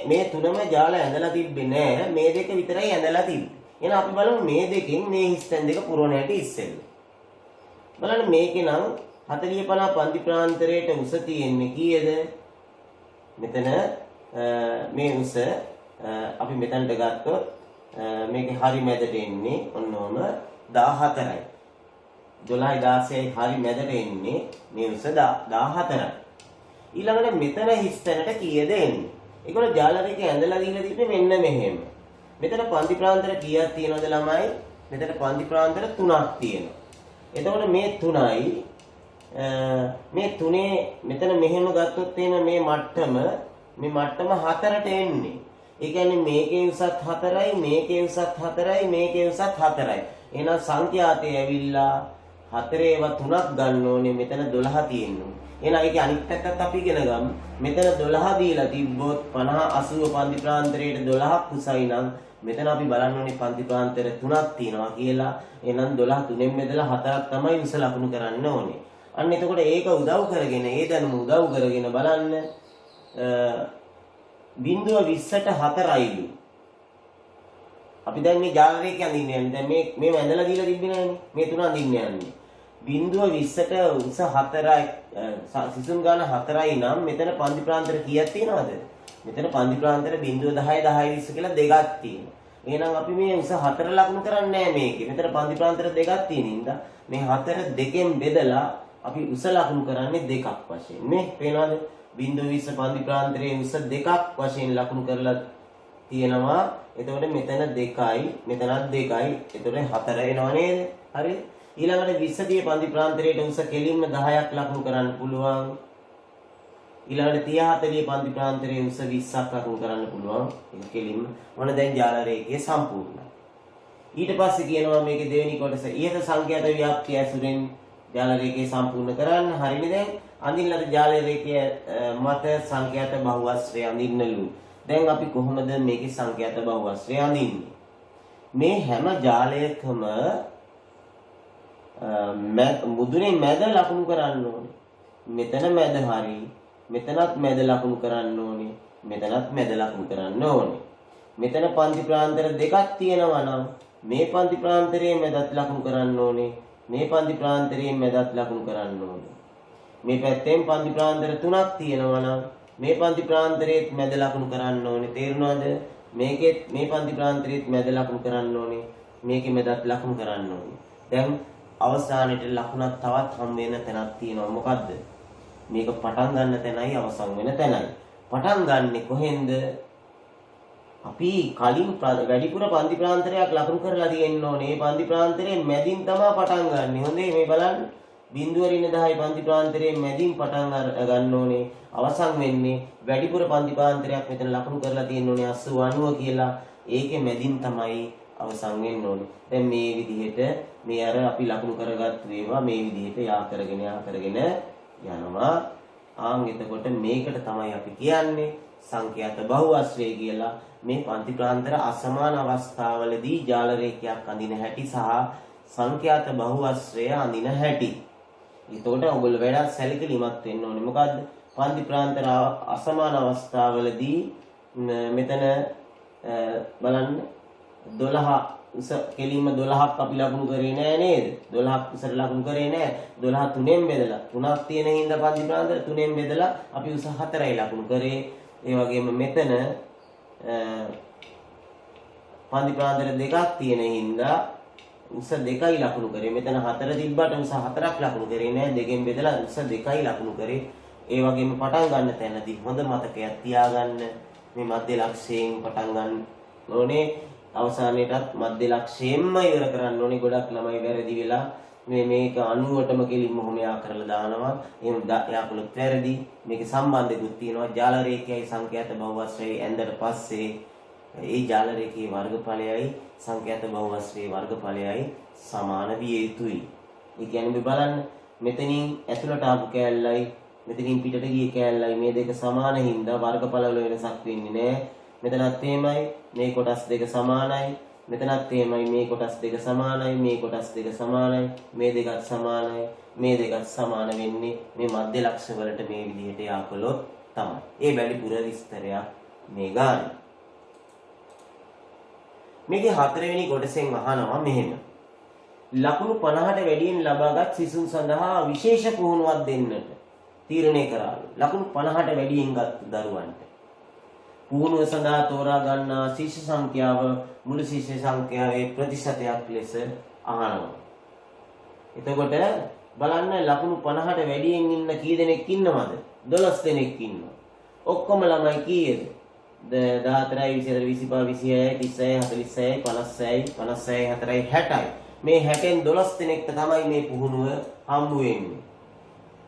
මේ තුනම ජාල ඇඳලා තිබ්බේ නැහැ. මේ දෙක විතරයි ඇඳලා තිබ්බේ. එහෙනම් අපි බලමු මේ දෙකෙන් මේ හිස්තැන් දෙක පුරවන හැටි ඉස්සෙල්ලා. බලන්න මේකේ නම් 40 50 පන්ති ප්‍රාන්තරයට උස තියෙන්නේ කීයද? මෙතන මේ උස අපි මෙතනට ගත්තොත් මේකේ හරි මැදට එන්නේ ඔන්නෝම 14යි. 12යි 16යි හරි මැදට එන්නේ මේ උස 14යි. ඊළඟට මෙතන හිස්තැනට කීයද එන්නේ? ඒකවල ජාල රේඛය ඇඳලා දීලා තිබ්බේ මෙන්න මෙහෙම. මෙතන පන්ති ප්‍රාන්තර කීයක් තියෙනවද ළමයි? මෙතන පන්ති ප්‍රාන්තර 3ක් තියෙනවා. එතකොට මේ 3යි මේ තුනේ මෙතන මෙහෙම ගත්තොත් එහෙම මේ මට්ටම 4ට එන්නේ. ඒ කියන්නේ මේකේ උසත් 4යි මේකේ උසත් 4යි මේකේ උසත් 4යි. එහෙනම් සංඛ්‍යාතය ඇවිල්ලා 4 ඒවා 3ක් ගන්න ඕනේ. මෙතන 12 තියෙනවා. එහෙනම් ඒකේ අනිත් පැත්තත් අපි ඉගෙන ගමු. මෙතන 12 දීලා තිබ්බොත් 50 80 පන්ති ප්‍රාන්තරයට 12ක් උසයි නම් මෙතන අපි බලන්න ඕනේ පන්ති ප්‍රාන්තර 3ක් තියෙනවා කියලා. එහෙනම් 12 3ෙන් බෙදලා 4ක් තමයි උස ලකුණු කරන්න ඕනේ. අන්න එතකොට ඒක උදව් කරගෙන ඒ දැනුම උදව් කරගෙන බලන්න බිංදුව 20ට 4යිලු. අපි දැන් මේ ජාල රේඛය අඳින්න යන්නේ. දැන් මේ ඇඳලා දීලා තිබ්බේ නෑනේ. මේ තුන අඳින්න යන්නේ. බිංදුව 20ට උස 4යි සිසුන් ගාන 4යි නම් මෙතන පන්ති ප්‍රාන්තර කීයක් තියෙනවද? මෙතන පන්ති ප්‍රාන්තර බිංදුව 10 10 20 කියලා දෙකක් තියෙනවා. එහෙනම් අපි මේ උස 4 ලකුණු කරන්නේ නෑ මේකේ. මෙතන පන්ති ප්‍රාන්තර දෙකක් තියෙන හින්දා මේ 4 දෙකෙන් බෙදලා අපි උස ලකුණු කරන්නේ දෙකක් වශයෙන්. මේ පේනවද? බිංදුව 20 පන්ති ප්‍රාන්තරයේ උස දෙකක් වශයෙන් ලකුණු කරලා තියෙනවා. එතකොට මෙතන 2යි මෙතනත් 2යි. එතකොට 4 එනවා නේද? හරි. ඊළඟට 20 තියේ පන්ති ප්‍රාන්තරයේ උස කෙලින්ම 10ක් ලකුණු කරන්න පුළුවන්. ඊළඟට 30 40 පන්ති ප්‍රාන්තරයේ උස 20ක් ලකුණු කරන්න පුළුවන්. ඒක කෙලින්ම මොන දැන් ජාල රේඛය සම්පූර්ණයි. ඊට පස්සේ කියනවා මේකේ දෙවෙනි කොටස ඉහත සංඛ්‍යාත ව්‍යාප්තිය ඇසුරෙන් ජාල රේඛය සම්පූර්ණ කරන්න. හරිනේ දැන් අඳින්නද ජාල රේඛය මත සංඛ්‍යාත බහුවස්ත්‍රය අඳින්නලු. දැන් අපි කොහොමද මේකේ සංඛ්‍යාත බහුවස්ත්‍රය අඳින්නේ? මේ හැම ජාලයකම මුදුනේ මැද ලකුණු කරන්න ඕනේ. මෙතන මැද හරි. මෙතනත් මැද ලකුණු කරන්න ඕනේ. මෙතනත් මැද ලකුණු කරන්න ඕනේ. මෙතන පන්ති ප්‍රාන්තර දෙකක් තියෙනවා නම් මේ පන්ති ප්‍රාන්තරයේ මැදත් ලකුණු කරන්න ඕනේ. මේ පන්ති ප්‍රාන්තරයේ මැදත් ලකුණු කරන්න ඕනේ. මේ පැත්තෙන් පන්ති ප්‍රාන්තර තුනක් තියෙනවා නම් මේ පන්ති ප්‍රාන්තරයේත් මැද ලකුණු කරන්න ඕනේ. තේරුණාද? මේකෙත් මේ පන්ති ප්‍රාන්තරයේත් මැද ලකුණු කරන්න ඕනේ. මේකෙ මැදත් ලකුණු කරන්න ඕනේ. දැන් අවසානයේ ලකුණක් තවත් හම් වෙන තැනක් තියෙනවා. මොකද්ද? මේක පටන් ගන්න තැනයි අවසන් වෙන තැනයි. පටන් ගන්නෙ කොහෙන්ද? අපි කලින් වැඩිපුර පන්ති ප්‍රාන්තරයක් ලකුණු කරලා තියෙන්න ඕනේ. මේ පන්ති ප්‍රාන්තරයේ මැදින් තමයි පටන් ගන්නෙ. හොඳේ මේ බලන්න. බිංදුව ඍණ 10 පන්ති ප්‍රාන්තරයේ මැදින් පටන් ගන්න ඕනේ. අවසන් වෙන්නේ වැඩිපුර පන්ති ප්‍රාන්තරයක් මෙතන ලකුණු කරලා තියෙන්න ඕනේ 80 90 කියලා. ඒකේ මැදින් තමයි අවසන් වෙන්න ඕනේ. දැන් මේ විදිහට මේ අර අපි ලකුණු කරගත්තු ඒවා මේ විදිහට යා කරගෙන යනවා. එතකොට මේකට තමයි අපි කියන්නේ සංඛ්‍යාත බහුවස්ත්‍රය කියලා. මේ පන්ති ප්‍රාන්තර අසමාන අවස්ථාවලදී ජාල රේඛයක් අඳින හැටි සහ සංඛ්‍යාත බහුවස්ත්‍රය අඳින හැටි. එතකොට ඔයගොල්ලෝ වැඩක් සැලකිලිමත් වෙන්න ඕනේ. මොකද්ද? පන්ති ප්‍රාන්තර අසමාන අවස්ථාවලදී මෙතන බලන්න 12 උස කෙලින්ම 12ක් අපි ලකුණු කරේ නෑ නේද? 12ක් උසට ලකුණු කරේ නෑ. 12 තුනෙන් බෙදලා 3ක් තියෙන හින්දා පන්ති ප්‍රාන්තර තුනෙන් බෙදලා අපි උස 4යි ලකුණු කරේ. ඒ වගේම මෙතන පන්ති ප්‍රාන්තර දෙකක් තියෙන හින්දා උස 2යි ලකුණු කරේ. මෙතන 4 තිබ්බට උස 4ක් ලකුණු කරේ නෑ. දෙකෙන් බෙදලා උස 2යි ලකුණු කරේ. ඒ වගේම පටන් ගන්න තැනදී හොඳ මතකයක් තියාගන්න. මේ මධ්‍ය ලක්ෂයෙන් පටන් ගන්න ඕනේ. අවසානයේටත් මධ්‍ය ලක්ෂයෙන්ම ඉවර කරන්න ඕනේ. ගොඩක් ළමයි වැරදි වෙලා මේක 90ටම කෙලින්ම හොමයා කරලා දානවා. එහෙම යාකුලත් වැරදි. මේකේ සම්බන්ධයකුත් තියෙනවා. ජාල රේඛයයි සංඛ්‍යාත බහුවස්ත්‍රයයි ඇඳලා පස්සේ ඒ ජාල රේඛයේ වර්ගඵලයයි සංඛ්‍යාත බහුවස්ත්‍රයේ වර්ගඵලයයි සමාන විය යුතුයි. ඒ කියන්නේ මේ බලන්න මෙතනින් ඇතුළට ආපු කෑල්ලයි මෙතනින් පිටට ගිය කෑල්ලයි මේ දෙක සමාන හින්දා වර්ගඵල වල වෙනසක් වෙන්නේ නැහැ. මෙතනත් එහෙමයි මේ කොටස් දෙක සමානයි. මෙතනත් එහෙමයි මේ කොටස් දෙක සමානයි. මේ කොටස් දෙක සමානයි. මේ දෙකත් සමානයි. මේ දෙකත් සමාන වෙන්නේ මේ මධ්‍ය ලක්ෂ වලට මේ විදිහට යාකලොත් තමයි. ඒ වැඩිපුර විස්තරයක් මේ ගන්න. මේකේ හතරවෙනි කොටසෙන් අහනවා මෙහෙම. ලකුණු 50ට වැඩියෙන් ලබාගත් සිසුන් සඳහා විශේෂ පුහුණුවක් දෙන්නට තීරණය කරාලු. ලකුණු 50ට වැඩියෙන් ගත් දරුවන්ට පුහුණුව සඳහා තෝරා ගන්නා ශිෂ්‍ය සංඛ්‍යාව මුළු ශිෂ්‍ය සංඛ්‍යාවේ ප්‍රතිශතයක් ලෙස අහනවා. එතකොට බලන්න ලකුණු 50ට වැඩියෙන් ඉන්න කී දෙනෙක් ඉන්නවද? 12 දෙනෙක් ඉන්නවා. ඔක්කොම ළමයි කීයද? 14යි 24යි 25යි 36යි 40යි 56යි 56යි 4යි 60යි. මේ 60න් 12 දෙනෙක්ට තමයි මේ පුහුණුව හම්බ වෙන්නේ.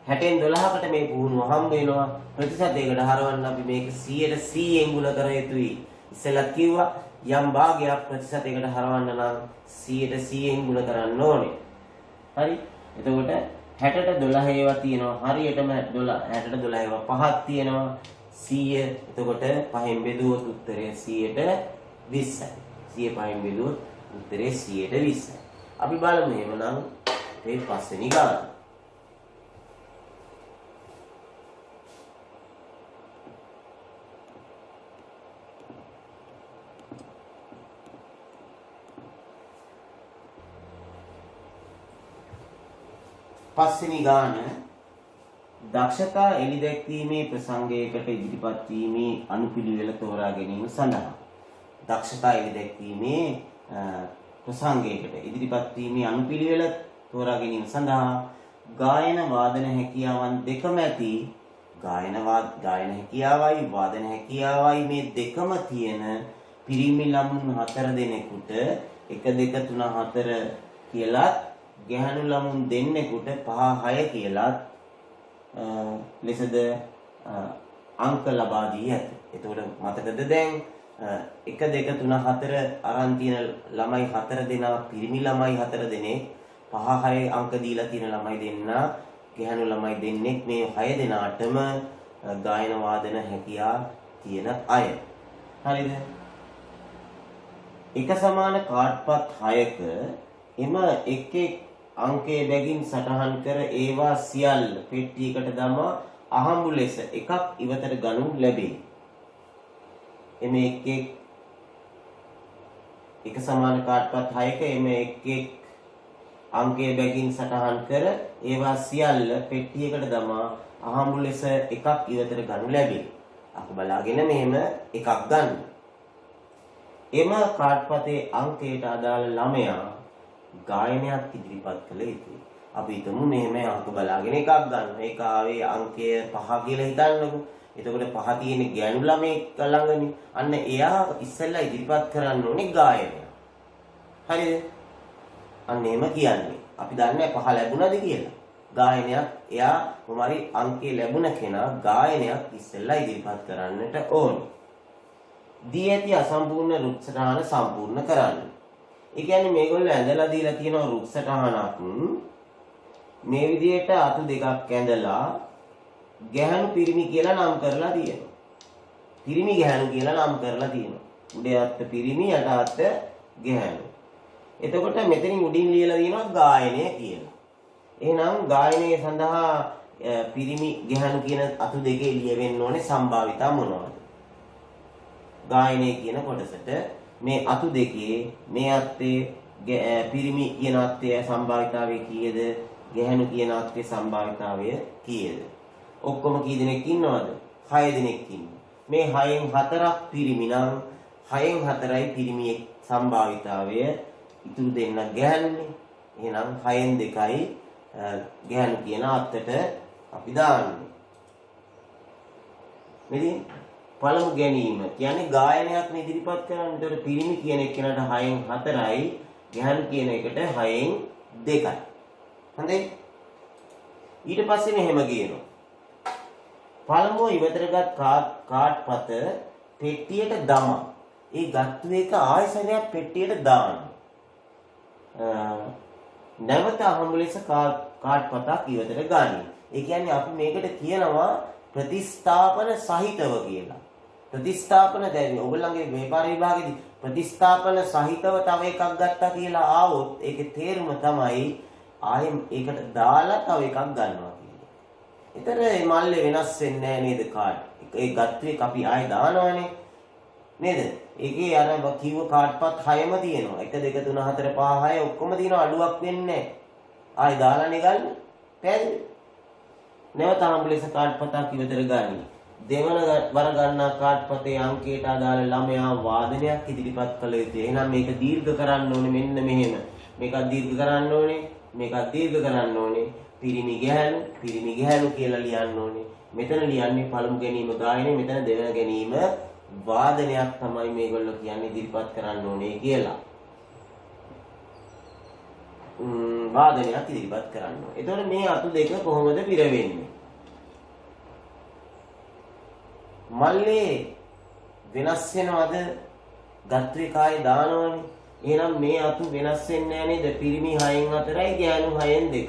60න් 12කට මේ පුහුණුව හම්බ වෙනවා. ප්‍රතිශතයකට හරවන්න අපි මේක 100ට 100ෙන් ගුණ කර යුතුයි. ඉස්සෙල්ලත් කිව්වා යම් භාගයක් ප්‍රතිශතයකට හරවන්න නම් 100ට 100න් ගුණ කරන්න ඕනේ. හරි. එතකොට 60ට 12 ඒවා තියෙනවා. හරියටම 60ට 12 ඒවා පහක් තියෙනවා. 100. එතකොට පහෙන් බෙදුවොත් උත්තරය 100ට 20යි. 100 පහෙන් බෙදුවොත් උත්තරේ 100ට 20යි. අපි බලමු එහෙමනම් මේ පස්වෙනි ගාන. පස්වෙනි ගාන දක්ෂතා එළි දැක්වීමේ ප්‍රසංගයකට ඉදිරිපත් වීමේ අනුපිළිවෙල තෝරා ගැනීම සඳහා දක්ෂතා එළි දැක්වීමේ ප්‍රසංගයකට ඉදිරිපත් වීමේ අනුපිළිවෙල තෝරා ගැනීම සඳහා ගායන වාදන හැකියාවන් දෙකම ඇති ගායන හැකියාවයි වාදන හැකියාවයි මේ දෙකම තියෙන පිරිමි ළමුන් 4 දෙනෙකුට 1 2 3 4 කියලා ගැහැණු ළමුන් දෙන්නෙකුට 5 6 කියලා ලෙසද අංක ලබා දී ඇත. එතකොට මතකද දැන් 1 2 3 4 අරන් තියෙන ළමයි 4 දෙනා පිරිමි ළමයි 4 දෙනෙක් 5 6 අංක දීලා තියෙන ළමයි දෙන්නා ගැහැණු ළමයි දෙන්නෙක් මේ 6 දෙනාටම ගායන වාදන හැකියාව තියෙන අය. හරිද? එක සමාන කාඩ්පත් 6ක එම එක් අංකයේ බැගින් සටහන් කර ඒවා සියල්ල පෙට්ටියකට දමා අහඹු ලෙස එකක් ඉවතට ගනු ලැබේ. එම එක සමාන කාඩ්පත් 6ක එම එක් අංකයේ බැගින් සටහන් කර ඒවා සියල්ල පෙට්ටියකට දමා අහඹු ලෙස එකක් ඉවතට ගනු ලැබේ. අපි බලාගෙන මෙහෙම එකක් ගන්න. එම කාඩ්පතේ අංකයට අදාළ ළමයා ගායනයක් ඉදිරිපත් කළ යුතුයි. අපි හිතමු මෙහෙම අංක බලාගෙන එකක් ගන්න. ඒක ආවේ අංකය 5 කියලා හිතන්නකො. එතකොට 5 තියෙන ගෑනු ළමෙක් ළඟනේ. අන්න එයා ඉස්සෙල්ලා ඉදිරිපත් කරන්න ඕනේ ගායනය. හරිද? අන්න එහෙම කියන්නේ. අපි දන්නේ 5 ලැබුණාද කියලා. ගායනයක් එයා කොහොමරි අංකේ ලැබුණ කෙනා ගායනයක් ඉස්සෙල්ලා ඉදිරිපත් කරන්නට ඕනේ. දී ඇති අසම්පූර්ණ රුක් සටහන සම්පූර්ණ කරන්න. ඒ කියන්නේ මේගොල්ලෝ ඇඳලා දීලා තියෙන රුක් සටහනක් මේ විදිහට අතු දෙකක් ඇඳලා ගැහණු පිරිමි කියලා නම් කරලා තියෙනවා. පිරිමි ගැහණු කියලා නම් කරලා තියෙනවා. උඩේ අත්ත පිරිමි යට අත්ත ගැහණු. එතකොට මෙතනින් උඩින් ලියලා තියෙනවා ගායනය කියලා. එහෙනම් ගායනය සඳහා පිරිමි ගැහණු කියන අතු දෙකේ ලියවෙන්න ඕනේ සම්භාවිතා මොනවද? ගායනය කියන කොටසට මේ අතු දෙකේ මේ අත්තේ පිරිමි කියන අත්තේ සම්භාවිතාවය කීයද? ගැහණු කියන අත්තේ සම්භාවිතාවය කීයද? ඔක්කොම කී දෙනෙක් ඉන්නවද? 6 දෙනෙක් ඉන්නවා. මේ 6න් 4ක් පිරිමි නම් 6න් 4යි පිරිමියේ සම්භාවිතාවය ඉතුරු දෙන්න ගැහණුනේ. එහෙනම් 6න් 2යි ගැහණු කියන අත්තට අපි දාන්නේ. මෙදී පළමු ගැනීම කියන්නේ ගායනයක් ඉදිරිපත් කරන්න. ඒතර පිරිමි කියන එකට 6න් 4යි ගැහණු කියන එකට 6න් 2යි. හොඳයි. ඊට පස්සේ මෙහෙම කියනවා. පළමුව ඉවතරගත් කාඩ්පත පෙට්ටියට දමා. ඒ ගත්තු එක ආයසනයක් පෙට්ටියට දාන්න. නැවත අහඹු ලෙස කාඩ්පතක් ඉවතට ගන්න. ඒ කියන්නේ අපි මේකට කියනවා ප්‍රතිස්ථාපන සහිතව කියලා. ප්‍රතිස්ථාපන දැන් ඔයගොල්ලන්ගේ ව්‍යාපාර විභාගයේදී ප්‍රතිස්ථාපන සහිතව තව එකක් ගත්තා කියලා ආවොත් ඒකේ තේරුම තමයි ආයෙත් ඒකට දාලා තව එකක් ගන්නවා කියන්නේ. ඒතර මේ මල්ලේ වෙනස් වෙන්නේ නැහැ නේද කාඩ්. ඒ ගත්ත එක අපි ආයෙ දානවනේ. නේද? ඒකේ අර කිව්ව කාඩ්පත් 6ම තියෙනවා. 1 2 3 4 5 6 ඔක්කොම තියෙනවා. අඩුවක් වෙන්නේ නැහැ. ආයෙ දාලානේ ගන්න. පැහැදිලි? නැවත හම්බුලෙස කාඩ්පතක් ඉවතර ගන්න. දෙවන වර ගන්නා කාඩ්පතේ අංකයට අදාළ ළමයා වාදනයක් ඉදිරිපත් කළ යුතුයි. එහෙනම් මේක දීර්ඝ කරන්න ඕනේ මෙන්න මෙහෙම. මේකත් දීර්ඝ කරන්න ඕනේ. මේකත් දීර්ඝ කරන්න ඕනේ. පිරිමි ගැහණු කියලා ලියන්න ඕනේ. මෙතන ලියන්නේ පළමු ගැනීම ගායනය, මෙතන දෙවන ගැනීම වාදනයක් තමයි මේගොල්ලෝ කියන්නේ ඉදිරිපත් කරන්න ඕනේ කියලා. වාදනයක් ඉදිරිපත් කරන්න ඕනේ. එතකොට මේ අතු දෙක කොහොමද පිරවෙන්නේ? මල්ලේ වෙනස් වෙනවද? ගත්තු එකයි දානවනේ. එහෙනම් මේ අතු වෙනස් වෙන්නේ නැහැ නේද? පිරිමි 6න් 4යි ගෑනු 6න් 2යි.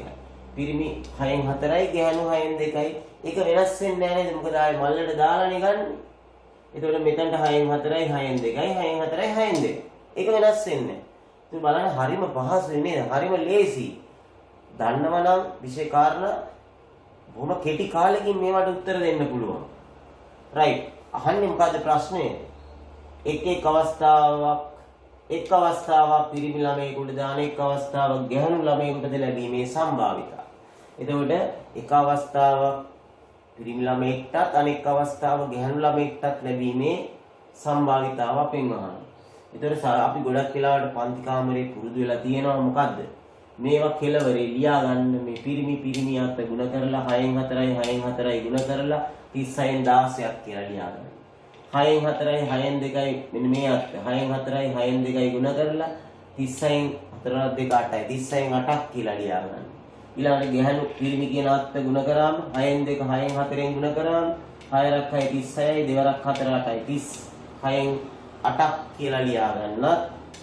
පිරිමි 6න් 4යි ගෑනු 6න් 2යි. ඒක වෙනස් වෙන්නේ නැහැ නේද? මොකද ආයේ මල්ලට දාලානේ ගන්න. එතකොට මෙතනට 6න් 4යි 6න් 2යි 6න් 4යි 6න් 2යි. ඒක වෙනස් වෙන්නේ නැහැ. ඉතින් බලන්න හරිම පහසුයි නේද? හරිම ලේසි. දන්නවනම් විශේෂ කාරණා බොහොම කෙටි කාලෙකින් මේවට උත්තර දෙන්න පුළුවන්. රයිට්. අහන්නේ මොකද්ද ප්‍රශ්නේ? එක් අවස්ථාවක් පිරිමි ළමයෙකුට දාන එක් අවස්ථාවක් ගැහැණු ළමයෙකුට ලැබීමේ සම්භාවිතාව. එතකොට එක අවස්ථාවක් පිරිමි ළමයෙක්ටත් අනෙක් අවස්ථාවක් ගැහැණු ළමයෙක්ටත් ලැබීමේ සම්භාවිතාව අපෙන් අහනවා. එතකොට අපි ගොඩක් වෙලාවට පන්ති කාමරේ පුරුදු වෙලා තියෙනවා මොකද්ද? මේවා කෙලවරේ ලියා ගන්න මේ පිරිමියත් ගුණ කරලා 6න් 4යි 6න් 4යි ගුණ කරලා 36න් 16ක් කියලා ලියා ගන්න. 6න් 4යි 6න් 2යි මෙන්න මේ අත් 6න් 4යි 6න් 2යි ගුණ කරලා 36න් 4 2 8යි 36න් 8ක් කියලා ලියා ගන්න. ඊළඟට ගැහණු පිරිමි කියන අත් ගුණ කරාම 6න් 2 6න් 4ෙන් ගුණ කරාම 6ක් 6 36යි 2ක් 4 8යි 36න් 8ක් කියලා ලියා ගන්නත්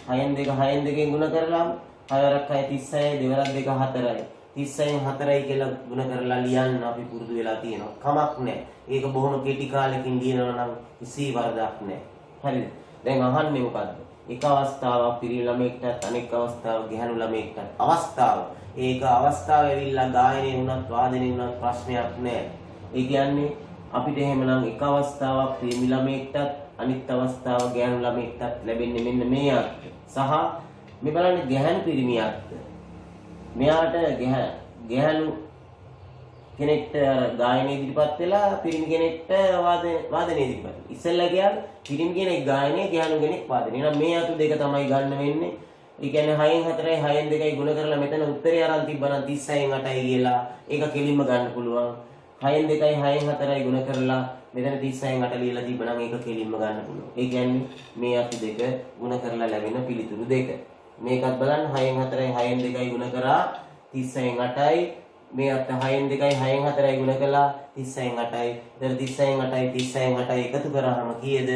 6න් 2 6න් 2ෙන් ගුණ කරාම 6ක් 6 36යි 2ක් 2 4යි 36න් 4යි කියලා ගුණ කරලා ලියන්න අපි පුරුදු වෙලා තියෙනවා. කමක් නැහැ. ඒක බොහොම කෙටි කාලෙකින් ලියනවා නම් කිසි වරදක් නැහැ. හරිද? දැන් අහන්නේ මොකද්ද? එක අවස්ථාවක් පිරිමි ළමයෙක්ට අනෙක් අවස්ථාවක් ගැහැණු ළමයෙක්ට අවස්ථාව. ඒක අවස්ථාව ඇවිල්ලා ගායනයේ වුණත් වාදනයේ වුණත් ප්‍රශ්නයක් නැහැ. ඒ කියන්නේ අපිට එහෙමනම් එක අවස්ථාවක් පිරිමි ළමයෙක්ට අනිත් අවස්ථාව ගැහැණු ළමයෙක්ට ලැබෙන්නේ මෙන්න මේ අර්ථ. සහ මේ බලන්න ගැහැණු පිරිමියත් මෙයාට ගැහැණු කෙනෙක්ට ගායනයේ ඉදිරිපත් වෙලා පිරිමි කෙනෙක්ට වාදනයේ ඉදිරිපත්. ඉස්සෙල්ලා කියන්නේ පිරිමි කෙනෙක් ගායනයේ ගැහැණු කෙනෙක් වාදනයේ. එහෙනම් මේ අතු දෙක තමයි ගන්න වෙන්නේ. ඒ කියන්නේ 6න් 4යි 6න් 2යි ගුණ කරලා මෙතන උත්තරේ අරන් තිබ්බනම් 36න් 8යි කියලා ඒක කෙලින්ම ගන්න පුළුවන්. 6න් 2යි 6න් 4යි ගුණ කරලා මෙතන 36න් 8 ලියලා තිබ්බනම් ඒක කෙලින්ම ගන්න පුළුවන්. ඒ කියන්නේ මේ අතු දෙක ගුණ කරලා ලැබෙන පිළිතුරු දෙක. මේකත් බලන්න 6න් 4යි 6න් 2යි ගුණ කරා 36න් 8යි මේ අත 6න් 2යි 6න් 4යි ගුණ කළා 36න් 8යි. එතන 36න් 8යි 36න් 8යි එකතු කරාම කීයද?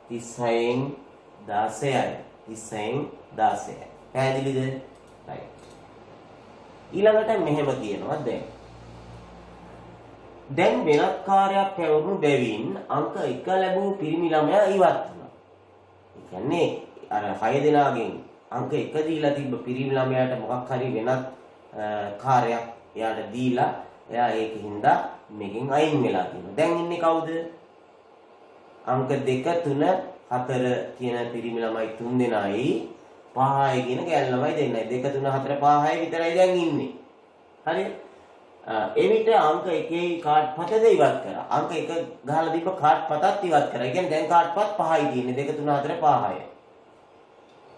36න් 16යි. 36න් 16යි. පැහැදිලිද? right. ඊළඟට මෙහෙම කියනවා දැන් වෙනත් කාර්යයක් පැවරුණු බැවින් අංක 1 ලැබූ පිරිමි ළමයා ඉවත් වුණා. ඒ කියන්නේ අර 6 දෙනාගෙන් අංක 1 දීලා තිබ්බ පිරිමි ළමයාට මොකක් හරි වෙනත් කාර්යයක් එයාට දීලා එයා ඒකින්ද මේකෙන් අයින් වෙලා තියෙනවා. දැන් ඉන්නේ කවුද? අංක 2 3 4 කියන පිරිමි ළමයි 3 දෙනයි 5යි කියන ගෑනු ළමයි දෙන්නයි 2 3 4 5යි විතරයි දැන් ඉන්නේ. හරිද? එවිට අංක 1ේ කාඩ් පතද ඉවත් කරා. අංක 1 ගහලා දීප කාඩ් පතත් ඉවත් කරා. ඒ කියන්නේ දැන් කාඩ් පත් 5යි තියෙන්නේ 2 3 4 5යි.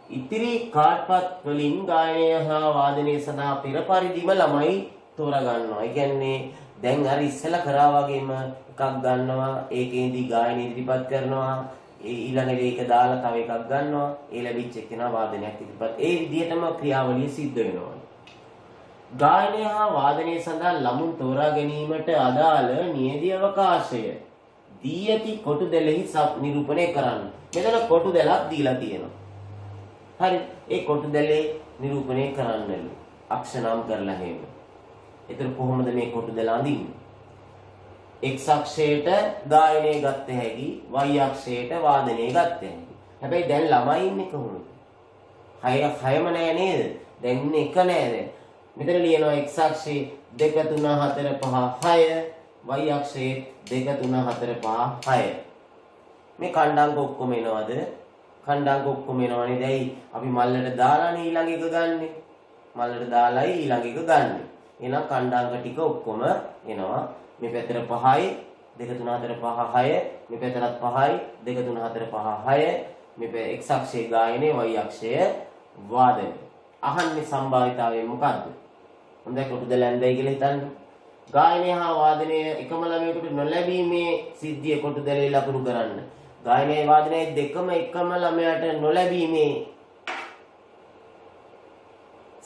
ඉතිරි කාඩ්පත් වලින් ගායනය හා වාදනය සඳහා පෙර පරිදිම ළමයි තෝරා ගන්නවා. ඒ කියන්නේ දැන් අර ඉස්සෙල්ලා කරා වගේම එකක් ගන්නවා ඒකේදී ගායනය ඉදිරිපත් කරනවා ඊළඟට ඒක දාලා තව එකක් ගන්නවා ඒ ලැබිච්ච එකේනා වාදනයක් ඉදිරිපත් ඒ විදිහටම ක්‍රියාවලිය සිද්ධ වෙනවා. ගායනය හා වාදනය සඳහා ළමුන් තෝරා ගැනීමට අදාළ නියැදී අවකාශය දී ඇති කොටු දෙලෙහි නිරූපණය කරන්න. මෙතන කොටු දෙලක් දීලා තියෙනවා. හරි ඒ කොටු දෙලේ නිරූපණය කරන්නලු අක්ෂ නම් කරලා හේම. ඒතර කොහොමද මේ කොටු දෙල අඳින්නේ? x අක්ෂයට ගායනය ගත්ත හැකි y අක්ෂයට වාදනය ගත්ත හැකි. හැබැයි දැන් ළමයි ඉන්නේ කොහොමද? 6ම නෑ නේද? දැන් ඉන්නේ එක නෑ දැන්. මෙතන ලියනවා x අක්ෂයේ 2 3 4 5 6 y අක්ෂයේ 2 3 4 5 6. මේ කණ්ඩාංක ඔක්කොම එනවද? කණ්ඩාංක ඔක්කොම එනවනේ. දැයි අපි මල්ලට දාලානේ ඊළඟ එක ගන්නෙ. මල්ලට දාලායි ඊළඟ එක ගන්නෙ. එහෙනම් කණ්ඩාංක ටික ඔක්කොම එනවා. මේ පැත්තට 5යි 2 3 4 5 6 මේ පැත්තට 5යි 2 3 4 5 6 මේ x අක්ෂයේ ගායනයේ y අක්ෂයේ වාදනය. අහන්නේ සම්භාවිතාවයෙන් මොකද්ද? හොඳයි කොටු දෙලෙන්දයි කියලා හිතන්න. ගායනය හා වාදනය එකම ළමයෙකුට නොලැබීමේ සිද්ධිය කොටු දෙලේ ලකුණු කරන්න. ගායනයේ වාදනයේ දෙකම එකම ළමයාට නොලැබීමේ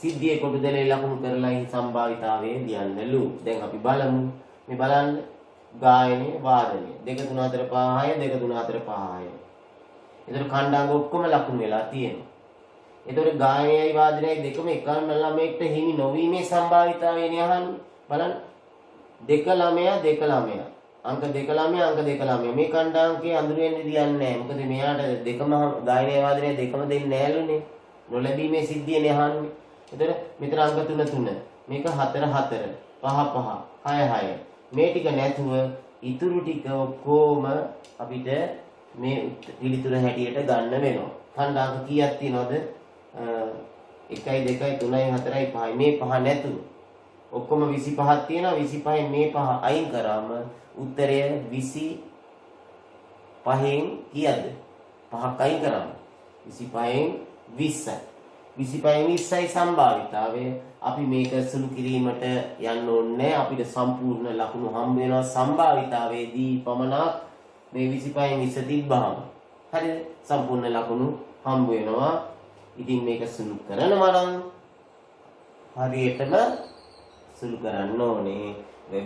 සිද්ධියේ කොටු දෙලේ ලකුණු කරලා ඒ සම්භාවිතාවය ලියන්නලු. දැන් අපි බලමු. මේ බලන්න ගායනයේ වාදනය 2 3 4 5 6 2 3 4 5 6 ඒතර කණ්ඩාංග ඔක්කොම ලකුණු වෙලා තියෙනවා. ඒතර ගායනයයි වාදනයයි දෙකම එකම ළමයෙක්ට හිමි නොවීමේ සම්භාවිතාවයනේ අහන්නේ. බලන්න. දෙක ළමයා අංක දෙක ළමයා මේ කණ්ඩාංකයේ අඳුරෙන්නේ දියන්නේ නැහැ. මොකද මෙයාට දෙකම ගායනයයි වාදනයයි දෙකම දෙන්නේ නැහැලුනේ. නොලැබීමේ සිද්ධියනේ අහන්නේ. ඒතර මෙතන අංක 3 මේක 4 5 5 6 මේ ටික නැතුව ඉතුරු ටික ඔක්කොම අපිට මේ පිළිතුර හැටියට ගන්න වෙනවා. කණ්ඩාංක කීයක් තියෙනවද? 1 2 3 4 5 මේ පහ නැතුව ඔක්කොම 25ක් තියෙනවා. 25න් මේ පහ අයින් කරාම උත්තරය 25න් කීයද? 5ක් අයින් කරාම 25න් 20යි. 25න් 20යි සම්භාවිතාවය. අපි මේක සුළු කිරීමට යන්න ඕනේ. අපිට සම්පූර්ණ ලකුණු හම්බ වෙනවා සම්භාවිතාවයේදී පමණක් මේ 25න් 20 තිබ්බහම. හරිද? සම්පූර්ණ ලකුණු හම්බ වෙනවා. ඉතින් මේක සුළු කරනවා නම් හරියටම සුළු කරන්න ඕනේ.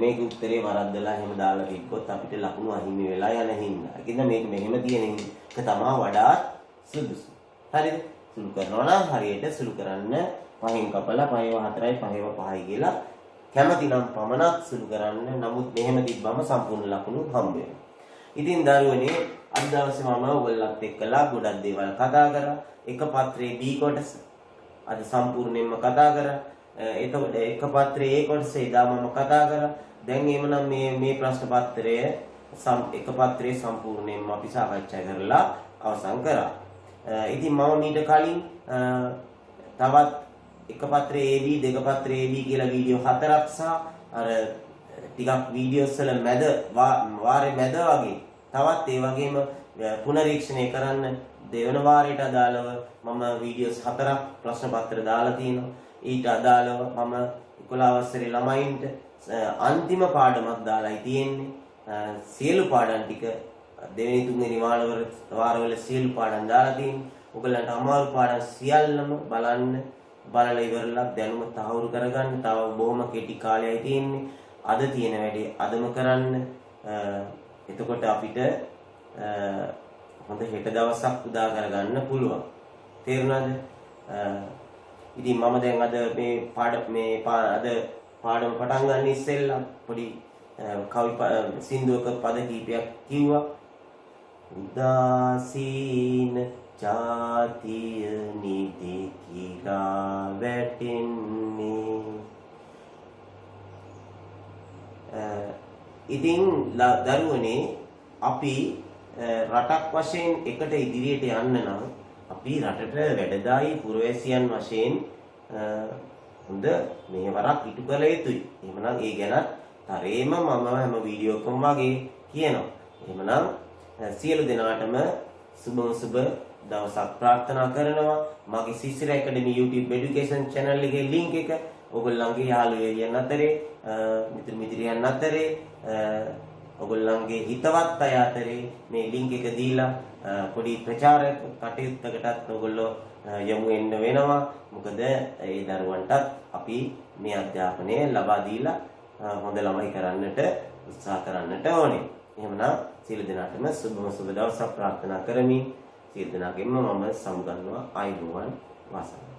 මේක උත්තරේ වරද්දලා එහෙම දාලා තිබ්බොත් අපිට ලකුණු අහිමි වෙලා යන හින්දා. ඒකද මේක මෙහෙම තියෙන එක තමයි වඩාත් සුදුසු. හරිද? සුළු කරනවා නම් හරියට සුළු කරන්න 5න් කපලා 5 4යි 5 5යි කියලා කැමති නම් පමණක් සුළු කරන්න. නමුත් මෙහෙම තිබ්බම සම්පූර්ණ ලකුණු හම්බ වෙනවා. ඉතින් දරුවනේ අද දවසේ මම ඔයගොල්ලන්ත් එක්කලා ගොඩක් දේවල් කතා කරා. එක පත්‍රයේ B කොටස අද සම්පූර්ණයෙන්ම කතා කරා. එතකොට එක පත්‍රයේ A කොටස එදා මම කතා කරා. දැන් එhmenan මේ ප්‍රශ්න පත්‍රය එක පත්‍රයේ සම්පූර්ණයෙන්ම අපි සාකච්ඡා කරලා අවසන් කරා. ඉතින් මම මීට කලින් තවත් එක පත්‍රයේ AB දෙක පත්‍රයේ AB කියලා වීඩියෝ 4ක් සහ අර ටිකක් වීඩියෝස් වල මැද වාරේ මැද වගේ තවත් ඒ වගේම පුනරීක්ෂණය කරන්න දෙවන වාරයට අදාළව මම වීඩියෝස් 4ක් ප්‍රශ්න පත්‍ර දාලා තිනවා. ඊට අදාළව මම 11 වසරේ ළමයින්ට අන්තිම පාඩමක් දාලායි තියෙන්නේ. සියලු පාඩම් ටික දෙවෙනි තුන්වෙනි වාරවල සියලු පාඩම් දාලා තියෙන්නේ. ඔයගලන්ට අමාරු පාඩම් සියල්ලම බලන්න. බලලා ඉවරලා දැනුම තහවුරු කරගන්න. තව බොහොම කෙටි කාලයයි තියෙන්නේ. අද තියෙන වැඩේ අදම කරන්න. එතකොට අපිට හොඳ හෙට දවසක් උදා කරගන්න පුළුවන්. තේරුණාද? ඉතින් මම දැන් අද අද පාඩම පටන් ගන්න ඉස්සෙල්ලා පොඩි කවි සින්දුවක පද කීපයක් කිව්වා. උදාසීන ජාතිය නිදි කිරා වැටෙන්නේ. ඉතින් දරුවනේ අපි රටක් වශයෙන් එකට ඉදිරියට යන්න නම් අපි රටට වැඩදායි පුරවැසියන් වශයෙන් හොඳ මෙහෙවරක් ඉටු කළ යුතුයි. එහෙමනම් ඒ ගැන තරේම මම හැම වීඩියෝ එකකම වගේ කියනවා. එහෙමනම් සියලු දෙනාටම සුබ දවසක් ප්‍රාර්ථනා කරනවා. මගේ සිසිර ඇකඩමි YouTube education channel එකේ link එක ඔයගොල්ලන්ගේ යාළුවෝ අතරේ මිතුරු මිත්‍රයන් අතරේ ඔයගොල්ලන්ගේ හිතවත් අය අතරේ මේ link එක දීලා පොඩි ප්‍රචාර කටයුත්තකටත් ඔයගොල්ලෝ යමු වෙන්න වෙනවා. මොකද ඒ දරුවන්ටත් අපි මේ අධ්‍යාපනය ලබා දීලා හොඳ ළමයි කරන්නට උත්සාහ කරන්නට ඕනේ. එහෙමනම් සියලු දෙනාටම සුබ දවසක් ප්‍රාර්ථනා කරමින් සියලු දෙනාගෙන්ම මම සමුගන්නවා. ආයුබෝවන් වාසනාව.